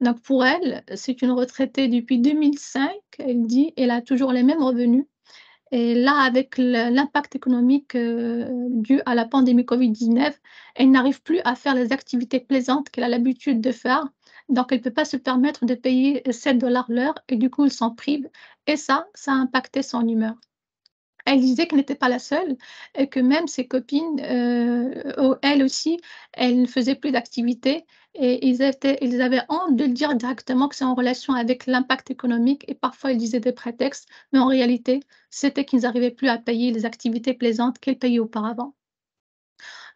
Donc pour elle, c'est une retraitée depuis 2005, elle dit, elle a toujours les mêmes revenus et là, avec l'impact économique, dû à la pandémie Covid-19, elle n'arrive plus à faire les activités plaisantes qu'elle a l'habitude de faire. Donc elle ne peut pas se permettre de payer 7 $ l'heure et du coup, elle s'en prive et ça a impacté son humeur. Elle disait qu'elle n'était pas la seule et que même ses copines, elles aussi, elles ne faisaient plus d'activités et ils avaient honte de le dire directement que c'est en relation avec l'impact économique et parfois ils disaient des prétextes, mais en réalité, c'était qu'ils n'arrivaient plus à payer les activités plaisantes qu'elles payaient auparavant.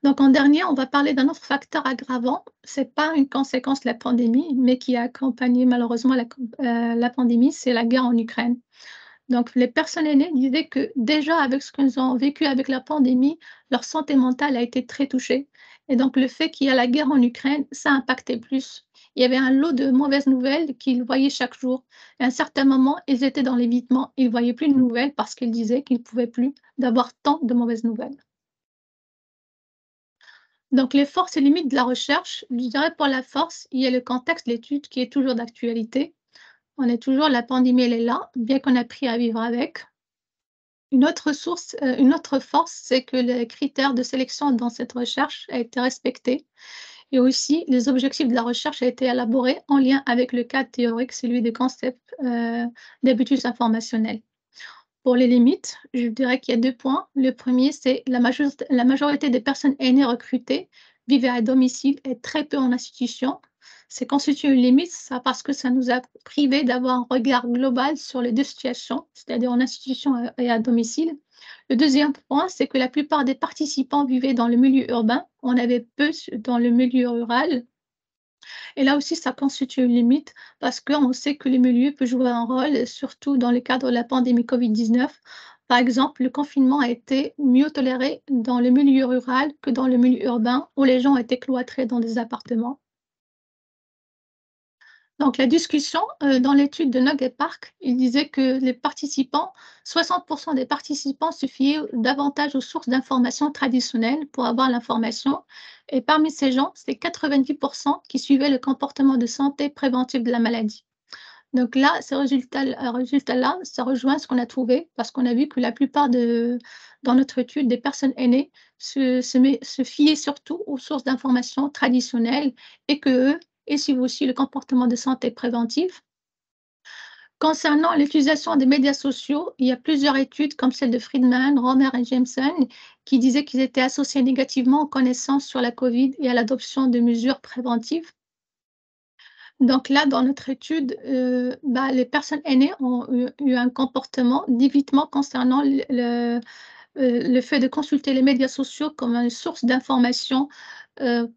Donc en dernier, on va parler d'un autre facteur aggravant. C'est pas une conséquence de la pandémie, mais qui a accompagné malheureusement la pandémie, c'est la guerre en Ukraine. Donc, les personnes aînées disaient que déjà avec ce qu'elles ont vécu avec la pandémie, leur santé mentale a été très touchée. Et donc, le fait qu'il y a la guerre en Ukraine, ça impactait plus. Il y avait un lot de mauvaises nouvelles qu'ils voyaient chaque jour. Et à un certain moment, ils étaient dans l'évitement. Ils ne voyaient plus de nouvelles parce qu'ils disaient qu'ils ne pouvaient plus d'avoir tant de mauvaises nouvelles. Donc, les forces et limites de la recherche, je dirais pour la force, il y a le contexte de l'étude qui est toujours d'actualité. On est toujours, la pandémie, elle est là, bien qu'on a appris à vivre avec. Une autre force, c'est que les critères de sélection dans cette recherche a été respectés et aussi les objectifs de la recherche a été élaborés en lien avec le cadre théorique, celui des concepts, d'habitus informationnels. Pour les limites, je dirais qu'il y a 2 points. Le premier, c'est la majorité des personnes aînées recrutées vivaient à domicile et très peu en institution. C'est constitué une limite, ça parce que ça nous a privés d'avoir un regard global sur les 2 situations, c'est-à-dire en institution et à domicile. Le deuxième point, c'est que la plupart des participants vivaient dans le milieu urbain. On avait peu dans le milieu rural. Et là aussi, ça constitue une limite parce qu'on sait que le milieu peut jouer un rôle, surtout dans le cadre de la pandémie Covid-19. Par exemple, le confinement a été mieux toléré dans le milieu rural que dans le milieu urbain où les gens étaient cloîtrés dans des appartements. Donc la discussion, dans l'étude de Nog et Park, il disait que les participants 60 des participants se fiaient davantage aux sources d'informations traditionnelles pour avoir l'information et parmi ces gens, c'est 90 qui suivaient le comportement de santé préventif de la maladie. Donc là, ces résultats-là, ça rejoint ce qu'on a trouvé parce qu'on a vu que la plupart dans notre étude, des personnes aînées se fiaient surtout aux sources d'informations traditionnelles et qu'eux et suivent aussi le comportement de santé préventif. Concernant l'utilisation des médias sociaux, il y a plusieurs études comme celle de Friedman, Romer et Jameson qui disaient qu'ils étaient associés négativement aux connaissances sur la COVID et à l'adoption de mesures préventives. Donc là, dans notre étude, les personnes aînées ont eu un comportement d'évitement concernant le fait de consulter les médias sociaux comme une source d'information,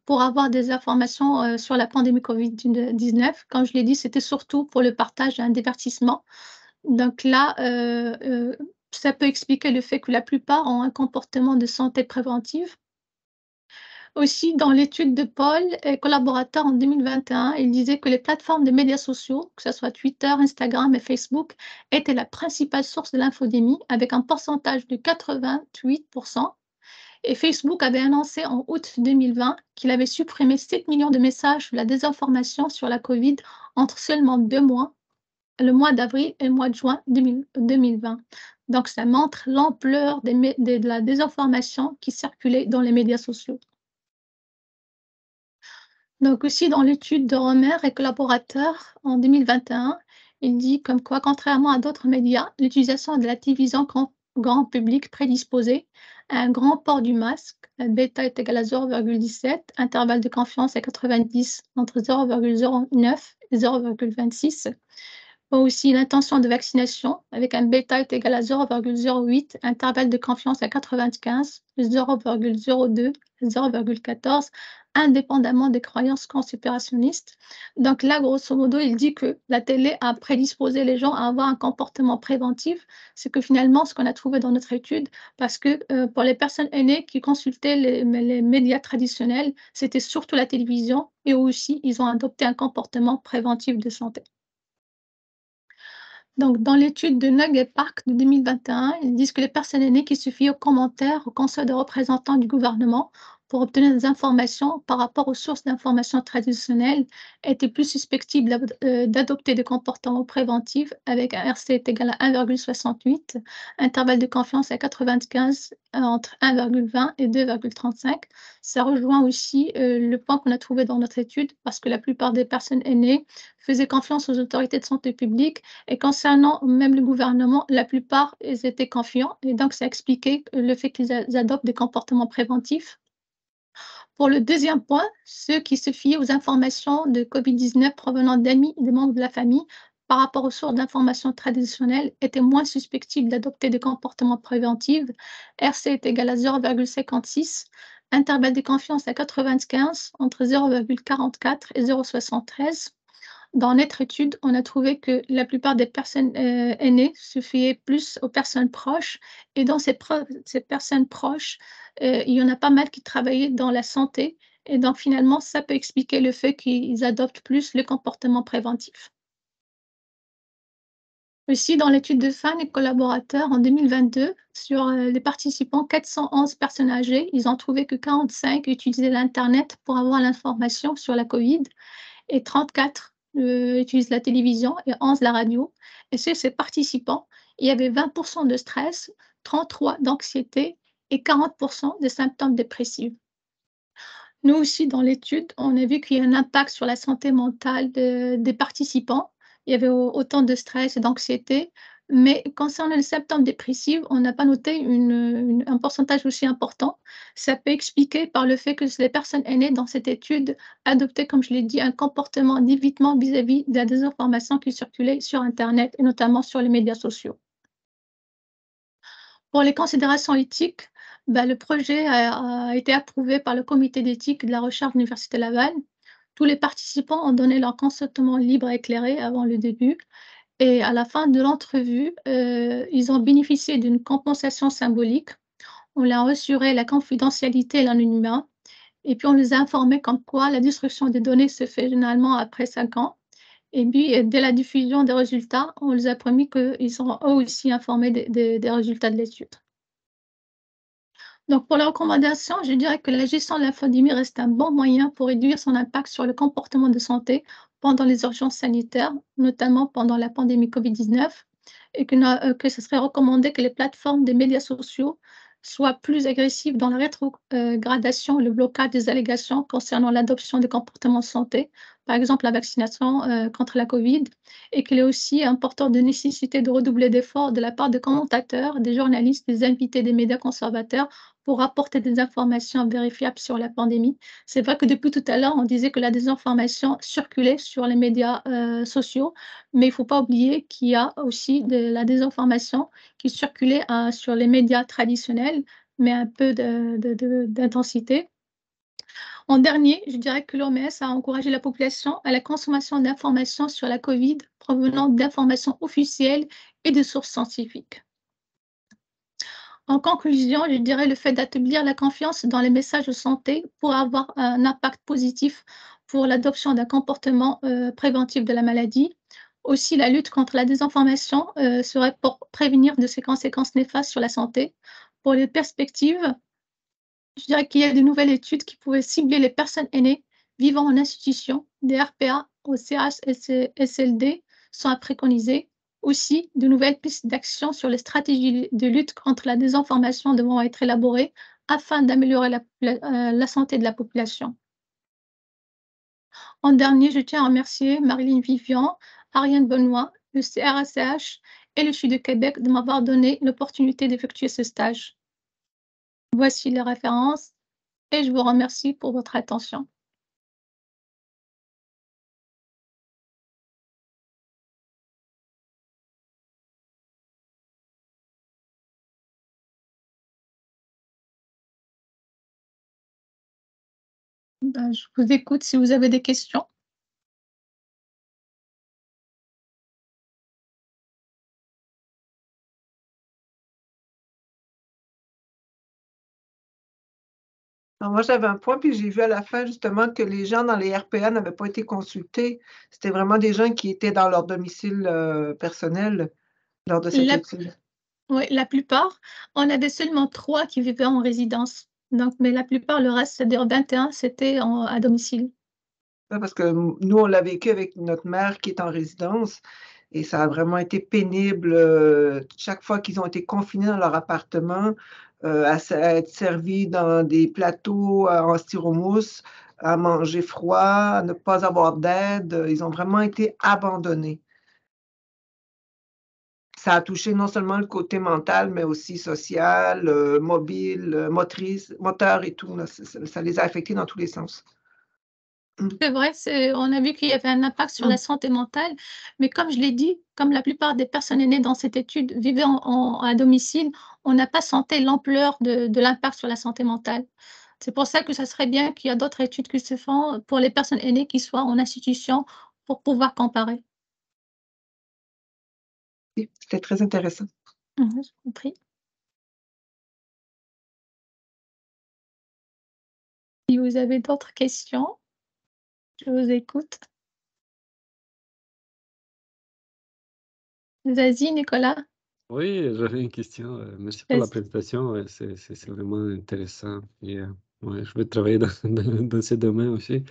pour avoir des informations, sur la pandémie Covid-19. Comme je l'ai dit, c'était surtout pour le partage et un divertissement. Donc là, ça peut expliquer le fait que la plupart ont un comportement de santé préventive. Aussi, dans l'étude de Paul et collaborateurs en 2021, il disait que les plateformes de médias sociaux, que ce soit Twitter, Instagram et Facebook, étaient la principale source de l'infodémie avec un pourcentage de 88%. Et Facebook avait annoncé en août 2020 qu'il avait supprimé 7 millions de messages sur la désinformation sur la Covid entre seulement 2 mois, le mois d'avril et le mois de juin 2020. Donc, ça montre l'ampleur de la désinformation qui circulait dans les médias sociaux. Donc aussi dans l'étude de Romer et collaborateurs en 2021, il dit comme quoi, contrairement à d'autres médias, l'utilisation de la télévision grand public prédisposée à un grand port du masque, la bêta est égal à 0,17, intervalle de confiance à 90 entre 0,09 et 0,26. Aussi l'intention de vaccination avec un bêta est égal à 0,08, intervalle de confiance à 95, 0,02, 0,14, indépendamment des croyances conspirationnistes. Donc là, grosso modo, il dit que la télé a prédisposé les gens à avoir un comportement préventif. C'est que finalement, ce qu'on a trouvé dans notre étude, parce que pour les personnes aînées qui consultaient les médias traditionnels, c'était surtout la télévision et aussi, ils ont adopté un comportement préventif de santé. Donc, dans l'étude de Nug et Park de 2021, ils disent que les personnes aînées qui se fient aux commentaires au conseil de représentants du gouvernement pour obtenir des informations par rapport aux sources d'informations traditionnelles étaient plus susceptibles d'adopter des comportements préventifs avec un RC est égal à 1,68, intervalle de confiance à 95 entre 1,20 et 2,35. Ça rejoint aussi le point qu'on a trouvé dans notre étude parce que la plupart des personnes aînées faisaient confiance aux autorités de santé publique et concernant même le gouvernement, la plupart, ils étaient confiants et donc ça expliquait le fait qu'ils adoptent des comportements préventifs. Pour le deuxième point, ceux qui se fiaient aux informations de COVID-19 provenant d'amis et de membres de la famille par rapport aux sources d'informations traditionnelles étaient moins susceptibles d'adopter des comportements préventifs. RC est égal à 0,56, intervalle de confiance à 95 entre 0,44 et 0,73. Dans notre étude, on a trouvé que la plupart des personnes aînées se fiaient plus aux personnes proches. Et dans ces personnes proches, il y en a pas mal qui travaillaient dans la santé. Et donc, finalement, ça peut expliquer le fait qu'ils adoptent plus le comportement préventif. Aussi, dans l'étude de FAN et collaborateurs en 2022, sur les participants, 411 personnes âgées, ils ont trouvé que 45 utilisaient l'Internet pour avoir l'information sur la COVID et 34 utilisent la télévision et 11 la radio. Et chez ces participants, il y avait 20% de stress, 33 d'anxiété et 40% de symptômes dépressifs. Nous aussi, dans l'étude, on a vu qu'il y a un impact sur la santé mentale des participants. Il y avait autant de stress et d'anxiété, mais concernant les symptômes dépressifs, on n'a pas noté un pourcentage aussi important. Ça peut expliquer par le fait que les personnes aînées dans cette étude adoptaient, comme je l'ai dit, un comportement d'évitement vis-à-vis de la désinformation qui circulait sur Internet et notamment sur les médias sociaux. Pour les considérations éthiques, le projet a été approuvé par le comité d'éthique de la recherche de l'Université Laval. Tous les participants ont donné leur consentement libre et éclairé avant le début. Et à la fin de l'entrevue, ils ont bénéficié d'une compensation symbolique. On leur a assuré la confidentialité et l'anonymat. Et puis, on les a informés comme quoi la destruction des données se fait généralement après 5 ans. Et puis, dès la diffusion des résultats, on les a promis qu'ils seront eux aussi informés des résultats de l'étude. Donc, pour les recommandations, je dirais que la gestion de l'infodémie reste un bon moyen pour réduire son impact sur le comportement de santé pendant les urgences sanitaires, notamment pendant la pandémie COVID-19, et que ce serait recommandé que les plateformes des médias sociaux soient plus agressives dans la rétrogradation et le blocage des allégations concernant l'adoption des comportements de santé, par exemple la vaccination contre la COVID, et qu'il est aussi important de nécessiter de redoubler d'efforts de la part des commentateurs, des journalistes, des invités des médias conservateurs pour apporter des informations vérifiables sur la pandémie. C'est vrai que depuis tout à l'heure, on disait que la désinformation circulait sur les médias sociaux, mais il ne faut pas oublier qu'il y a aussi de la désinformation qui circulait sur les médias traditionnels, mais un peu d'intensité. En dernier, je dirais que l'OMS a encouragé la population à la consommation d'informations sur la COVID provenant d'informations officielles et de sources scientifiques. En conclusion, je dirais le fait d'établir la confiance dans les messages de santé pour avoir un impact positif pour l'adoption d'un comportement préventif de la maladie. Aussi, la lutte contre la désinformation serait pour prévenir de ces conséquences néfastes sur la santé. Pour les perspectives, je dirais qu'il y a de nouvelles études qui pouvaient cibler les personnes aînées vivant en institution. Des RPA au CHSLD sont à préconiser. Aussi, de nouvelles pistes d'action sur les stratégies de lutte contre la désinformation devront être élaborées afin d'améliorer la santé de la population. En dernier, je tiens à remercier Marilyn Vivian, Ariane Benoît, le CRSH et le CHU de Québec de m'avoir donné l'opportunité d'effectuer ce stage. Voici les références et je vous remercie pour votre attention. Je vous écoute si vous avez des questions. Alors, moi, j'avais un point, puis j'ai vu à la fin justement que les gens dans les RPA n'avaient pas été consultés. C'était vraiment des gens qui étaient dans leur domicile personnel lors de cette étude. Oui, la plupart. On avait seulement 3 qui vivaient en résidence. Donc, mais la plupart, le reste, c'est-à-dire 21, c'était à domicile. Ouais, parce que nous, on l'a vécu avec notre mère qui est en résidence et ça a vraiment été pénible. Chaque fois qu'ils ont été confinés dans leur appartement, à être servis dans des plateaux en styromousse, à manger froid, à ne pas avoir d'aide. Ils ont vraiment été abandonnés. Ça a touché non seulement le côté mental, mais aussi social, mobile, motrice, moteur et tout, là. Ça les a affectés dans tous les sens. C'est vrai, on a vu qu'il y avait un impact sur la santé mentale, mais comme je l'ai dit, comme la plupart des personnes aînées dans cette étude vivaient à domicile, on n'a pas senti l'ampleur de l'impact sur la santé mentale. C'est pour ça que ça serait bien qu'il y a d'autres études qui se font pour les personnes aînées qui soient en institution pour pouvoir comparer. Oui, c'était très intéressant. J'ai compris. Si vous avez d'autres questions, je vous écoute. Vas-y, Nicolas. Oui, j'avais une question. Merci pour la Vas-y. présentation. Ouais, c'est vraiment intéressant. Et, ouais, je vais travailler dans ce domaine aussi.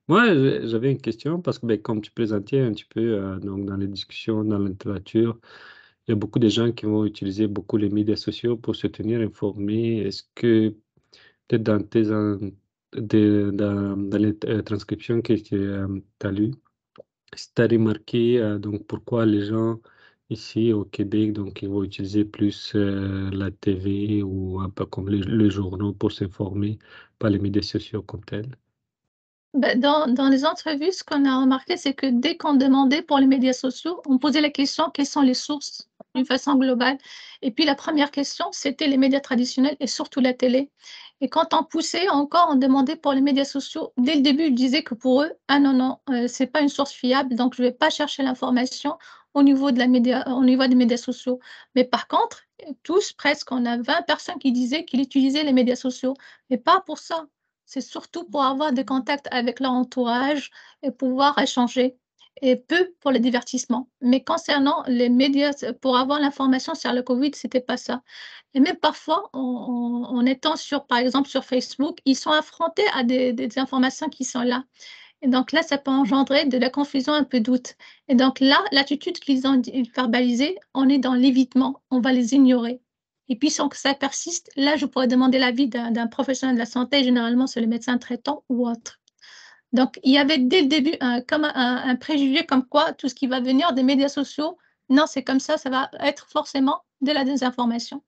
Moi, j'avais une question parce que, ben, comme tu présentais un petit peu donc dans les discussions, dans la littérature, il y a beaucoup de gens qui vont utiliser beaucoup les médias sociaux pour se tenir informés. Est-ce que peut-être dans les transcriptions que tu as lues, si tu as remarqué donc pourquoi les gens ici au Québec donc ils vont utiliser plus la TV ou un peu comme les journaux pour s'informer, pas les médias sociaux comme tels? Ben, dans les entrevues, ce qu'on a remarqué, c'est que dès qu'on demandait pour les médias sociaux, on posait la question: quelles sont les sources d'une façon globale? Et puis la première question, c'était les médias traditionnels et surtout la télé. Et quand on poussait encore, on demandait pour les médias sociaux. Dès le début, ils disaient que pour eux, ah non, non, c'est pas une source fiable, donc je vais pas chercher l'information au niveau des médias sociaux. Mais par contre, tous, presque, on a 20 personnes qui disaient qu'ils utilisaient les médias sociaux, mais pas pour ça. C'est surtout pour avoir des contacts avec leur entourage et pouvoir échanger, et peu pour le divertissement. Mais concernant les médias, pour avoir l'information sur le Covid, c'était pas ça. Et même parfois, en étant sur, par exemple, sur Facebook, ils sont affrontés à des informations qui sont là. Et donc là, ça peut engendrer de la confusion, un peu doute. Et donc là, l'attitude qu'ils ont verbalisée, on est dans l'évitement, on va les ignorer. Et puis, sans que ça persiste, là, je pourrais demander l'avis d'un professionnel de la santé. Généralement, c'est le médecin traitant ou autre. Donc, il y avait dès le début comme un préjugé comme quoi tout ce qui va venir des médias sociaux, non, c'est comme ça va être forcément de la désinformation.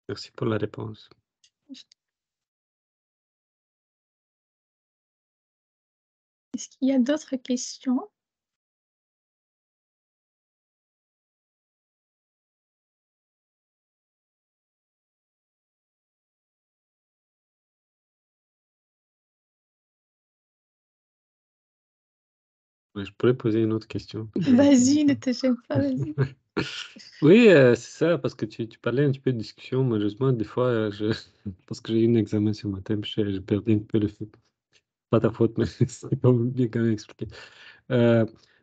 Merci pour la réponse. Est-ce qu'il y a d'autres questions? Ouais, je pourrais poser une autre question. Vas-y, ne te gêne pas, vas-y. Oui, c'est ça, parce que tu parlais un petit peu de discussion. Malheureusement, des fois, parce que j'ai eu un examen ce matin, puis j'ai perdu un peu le fil. Pas ta faute, mais c'est quand même bien quand même expliqué.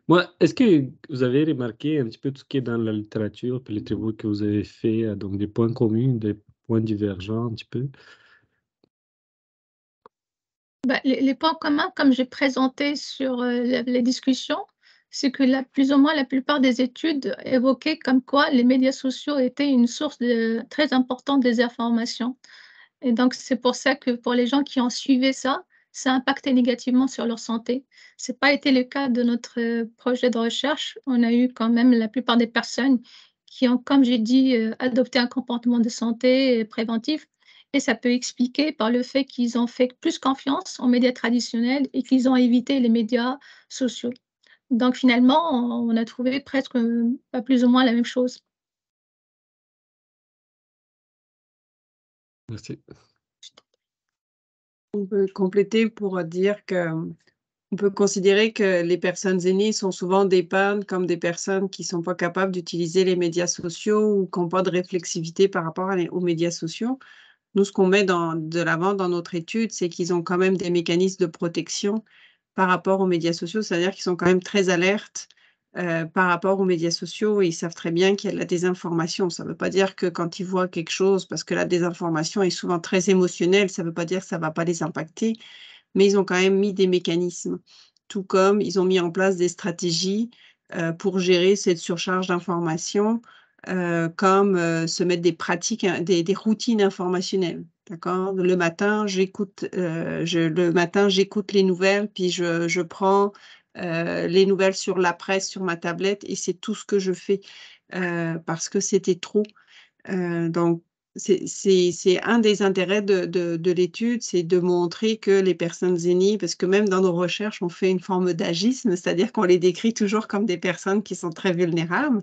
Moi, est-ce que vous avez remarqué un petit peu tout ce qui est dans la littérature, puis les travaux que vous avez faits, donc des points communs, des points divergents un petit peu? Bah, les points communs, comme j'ai présenté sur les discussions, c'est que plus ou moins la plupart des études évoquaient comme quoi les médias sociaux étaient une source très importante des informations. Et donc, c'est pour ça que pour les gens qui ont suivi ça, ça a impacté négativement sur leur santé. Ce n'a pas été le cas de notre projet de recherche. On a eu quand même la plupart des personnes qui ont, comme j'ai dit, adopté un comportement de santé préventif. Et ça peut expliquer par le fait qu'ils ont fait plus confiance aux médias traditionnels et qu'ils ont évité les médias sociaux. Donc, finalement, on a trouvé presque pas plus ou moins la même chose. Merci. On peut compléter pour dire que on peut considérer que les personnes aînées sont souvent dépeintes comme des personnes qui ne sont pas capables d'utiliser les médias sociaux ou qui n'ont pas de réflexivité par rapport aux médias sociaux. Nous, ce qu'on met de l'avant dans notre étude, c'est qu'ils ont quand même des mécanismes de protection par rapport aux médias sociaux, c'est-à-dire qu'ils sont quand même très alertes par rapport aux médias sociaux et ils savent très bien qu'il y a de la désinformation. Ça ne veut pas dire que quand ils voient quelque chose, parce que la désinformation est souvent très émotionnelle, ça ne veut pas dire que ça ne va pas les impacter, mais ils ont quand même mis des mécanismes, tout comme ils ont mis en place des stratégies pour gérer cette surcharge d'informations, comme se mettre des pratiques, des routines informationnelles. D'accord? Le matin, j'écoute les nouvelles, puis je prends les nouvelles sur la presse, sur ma tablette, et c'est tout ce que je fais parce que c'était trop. Donc, c'est un des intérêts de l'étude, c'est de montrer que les personnes aînées, parce que même dans nos recherches, on fait une forme d'agisme, c'est-à-dire qu'on les décrit toujours comme des personnes qui sont très vulnérables,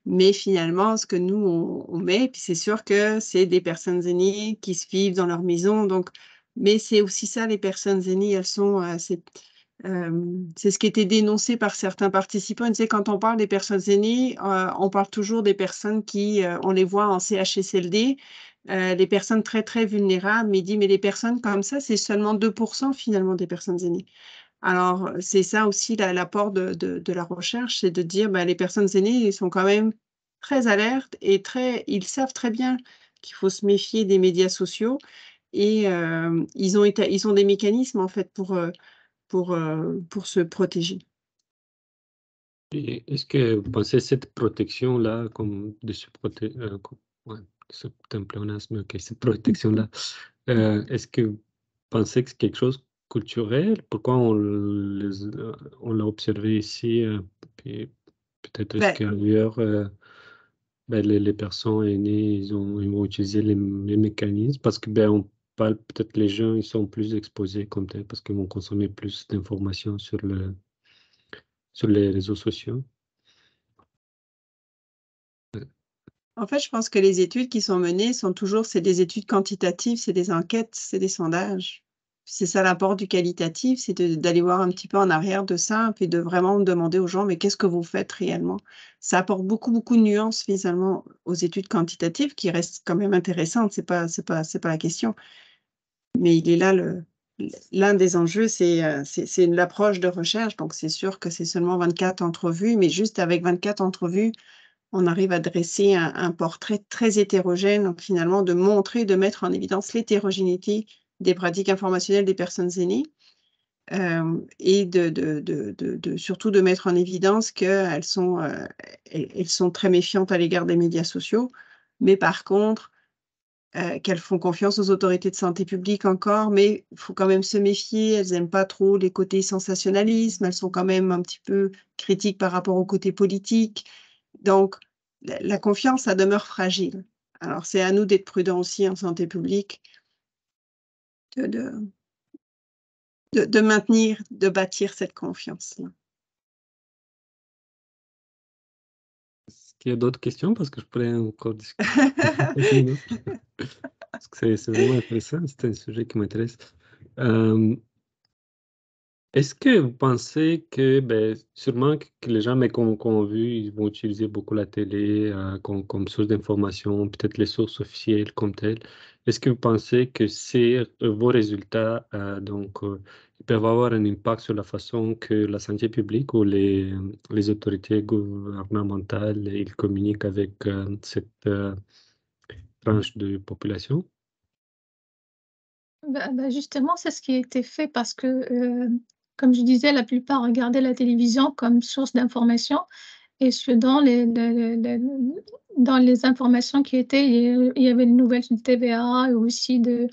mais finalement, ce que nous, on met, puis c'est sûr que c'est des personnes aînées qui se vivent dans leur maison, donc, mais c'est aussi ça, les personnes aînées, elles sont, c'est ce qui était dénoncé par certains participants. Ils disaient, quand on parle des personnes aînées, on parle toujours des personnes qui, on les voit en CHSLD, des personnes très, très vulnérables. Mais il dit, mais les personnes comme ça, c'est seulement 2% finalement des personnes aînées. Alors, c'est ça aussi l'apport de la recherche, c'est de dire, ben, les personnes aînées, ils sont quand même très alertes et ils savent très bien qu'il faut se méfier des médias sociaux et ils ont des mécanismes en fait pour se protéger. Et est-ce que vous pensez cette protection-là, comme de ce ouais, ce un pléonasme, ok, cette protection-là, est-ce que vous pensez que c'est quelque chose culturel? Pourquoi on l'a observé ici, puis peut-être est-ce Ben, qu'ailleurs, ben, les personnes aînées, ils vont utiliser les mécanismes parce que ben, on parle peut-être les gens, ils sont plus exposés comme tel parce qu'ils vont consommer plus d'informations sur les réseaux sociaux. en fait, je pense que les études qui sont menées c'est des études quantitatives, c'est des enquêtes, c'est des sondages. C'est ça l'apport du qualitatif, c'est d'aller voir un petit peu en arrière de ça, puis de vraiment demander aux gens, mais qu'est-ce que vous faites réellement? Ça apporte beaucoup, beaucoup de nuances finalement aux études quantitatives qui restent quand même intéressantes, c'est pas la question. Mais il est là l'un des enjeux, c'est l'approche de recherche. Donc, c'est sûr que c'est seulement 24 entrevues, mais juste avec 24 entrevues, on arrive à dresser un portrait très hétérogène, donc finalement de montrer, de mettre en évidence l'hétérogénéité des pratiques informationnelles des personnes aînées et surtout de mettre en évidence qu'elles elles sont très méfiantes à l'égard des médias sociaux, mais par contre, qu'elles font confiance aux autorités de santé publique encore, mais il faut quand même se méfier. Elles n'aiment pas trop les côtés sensationnalisme. Elles sont quand même un petit peu critiques par rapport au côté politique. Donc, la confiance, ça demeure fragile. Alors, c'est à nous d'être prudents aussi en santé publique, de maintenir, de bâtir cette confiance-là. Est-ce qu'il y a d'autres questions? Parce que je pourrais encore discuter. Parce que c'est vraiment intéressant, c'est un sujet qui m'intéresse. Est-ce que vous pensez que, ben, sûrement que les gens, mais qu'on a vu, ils vont utiliser beaucoup la télé comme source d'information, peut-être les sources officielles comme telles. Est-ce que vous pensez que vos résultats, donc, peuvent avoir un impact sur la façon que la santé publique ou les autorités gouvernementales ils communiquent avec cette tranche de population? Justement, c'est ce qui a été fait parce que, comme je disais, la plupart regardaient la télévision comme source d'information et dans les informations qui étaient, il y avait les nouvelles de TVA et aussi de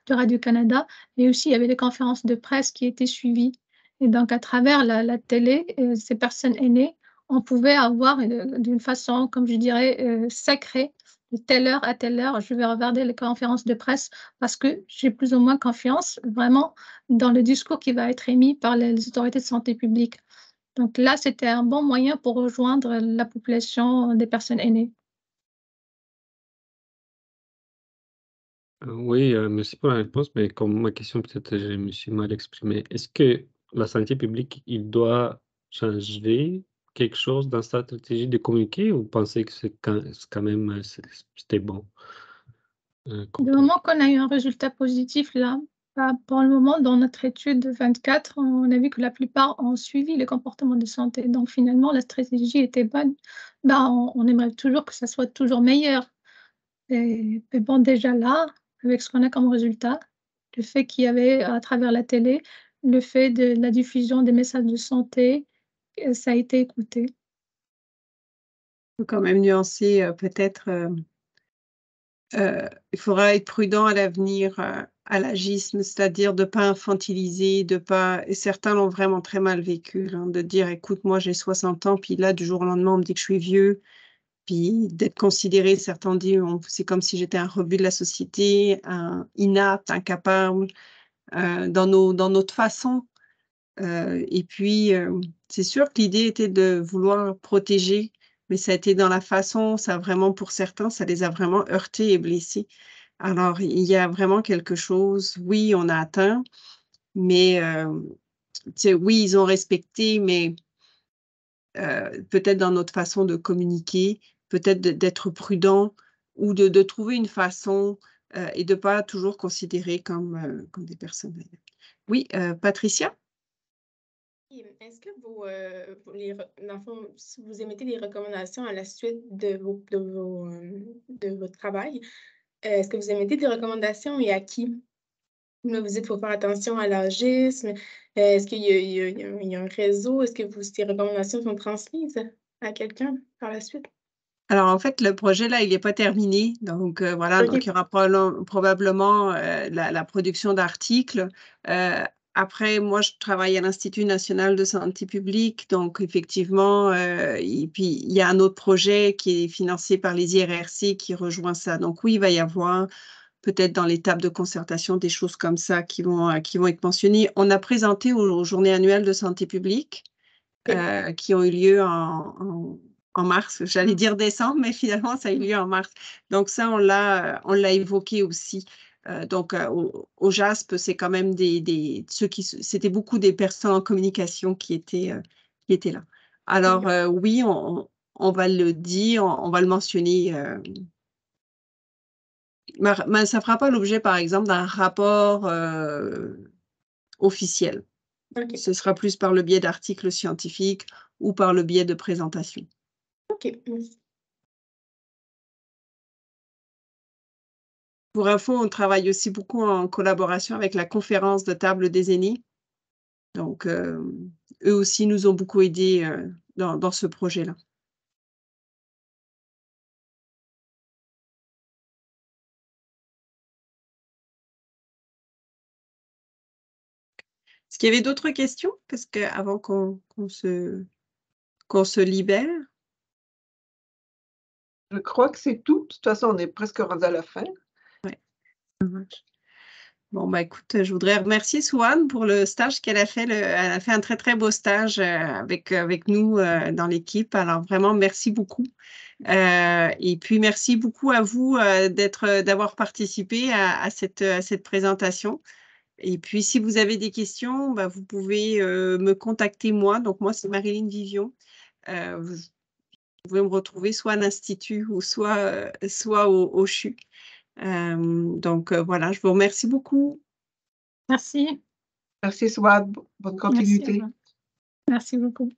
Radio-Canada, mais aussi il y avait des conférences de presse qui étaient suivies. Et donc, à travers la télé, ces personnes aînées, on pouvait avoir d'une façon, comme je dirais, sacrée, de telle heure à telle heure, je vais regarder les conférences de presse parce que j'ai plus ou moins confiance vraiment dans le discours qui va être émis par les autorités de santé publique. Donc là, c'était un bon moyen pour rejoindre la population des personnes aînées. Oui, merci pour la réponse, mais comme ma question, peut-être je me suis mal exprimé. Est-ce que la santé publique, il doit changer quelque chose dans sa stratégie de communiquer ou pensez que c'est quand même c'était bon comme Du truc? moment qu'on a eu un résultat positif là, pour le moment, dans notre étude 24, on a vu que la plupart ont suivi les comportements de santé. Donc finalement, la stratégie était bonne. On aimerait toujours que ça soit toujours meilleur. Mais bon, déjà là, avec ce qu'on a comme résultat, le fait qu'il y avait à travers la télé, le fait de la diffusion des messages de santé, ça a été écouté. Il faut quand même nuancer peut-être. Il faudra être prudent à l'avenir à l'agisme, c'est-à-dire de ne pas infantiliser, de pas. Et certains l'ont vraiment très mal vécu, hein, de dire écoute, moi j'ai 60 ans, puis là, du jour au lendemain, on me dit que je suis vieux, puis d'être considéré, certains disent c'est comme si j'étais un rebut de la société, un inapte, incapable, dans notre façon. Et puis, c'est sûr que l'idée était de vouloir protéger, mais ça a été dans la façon, ça a vraiment, pour certains, ça les a vraiment heurtés et blessés. Alors, il y a vraiment quelque chose, oui, on a atteint, mais oui, ils ont respecté, mais peut-être dans notre façon de communiquer, peut-être d'être prudent ou de trouver une façon et de ne pas toujours considérer comme des personnes. Oui, Patricia? Est-ce que dans le fond, si vous émettez des recommandations à la suite de votre travail, est-ce que vous émettez des recommandations et à qui? Là, vous dites qu'il faut faire attention à l'agisme. Est-ce qu'il y a un réseau? Est-ce que ces recommandations sont transmises à quelqu'un par la suite? Alors, en fait, le projet, là, il n'est pas terminé. Donc, voilà, OK. donc il y aura probablement la production d'articles. Après, moi, je travaille à l'Institut national de santé publique. Donc, effectivement, et puis, il y a un autre projet qui est financé par les IRRC qui rejoint ça. Donc, oui, il va y avoir peut-être dans l'étape de concertation des choses comme ça qui vont être mentionnées. On a présenté aux journées annuelles de santé publique qui ont eu lieu en mars. J'allais dire décembre, mais finalement, ça a eu lieu en mars. Donc ça, on l'a évoqué aussi. Donc, au JASP, c'est quand même c'était beaucoup des personnes en communication qui étaient là. Alors, oui, on va le dire, on va le mentionner. Mais ça ne fera pas l'objet, par exemple, d'un rapport officiel. OK. Ce sera plus par le biais d'articles scientifiques ou par le biais de présentations. OK. Merci. Pour info, on travaille aussi beaucoup en collaboration avec la conférence de table des aînés. Donc, eux aussi nous ont beaucoup aidés dans ce projet-là. Est-ce qu'il y avait d'autres questions? Parce qu'avant qu'on se libère. Je crois que c'est tout. De toute façon, on est presque rendu à la fin. Oui, ça marche. Bon, écoute, je voudrais remercier Swan pour le stage qu'elle a fait. Elle a fait un très, très beau stage avec nous dans l'équipe. Alors, vraiment, merci beaucoup. Et puis, merci beaucoup à vous d'avoir participé à cette présentation. Et puis, si vous avez des questions, vous pouvez me contacter moi. Donc, moi, c'est Marilyn Vivion. Vous pouvez me retrouver soit à l'Institut ou soit au CHU. Donc, voilà, je vous remercie beaucoup. Merci. Merci, Swad. Bonne Merci, continuité. Merci beaucoup.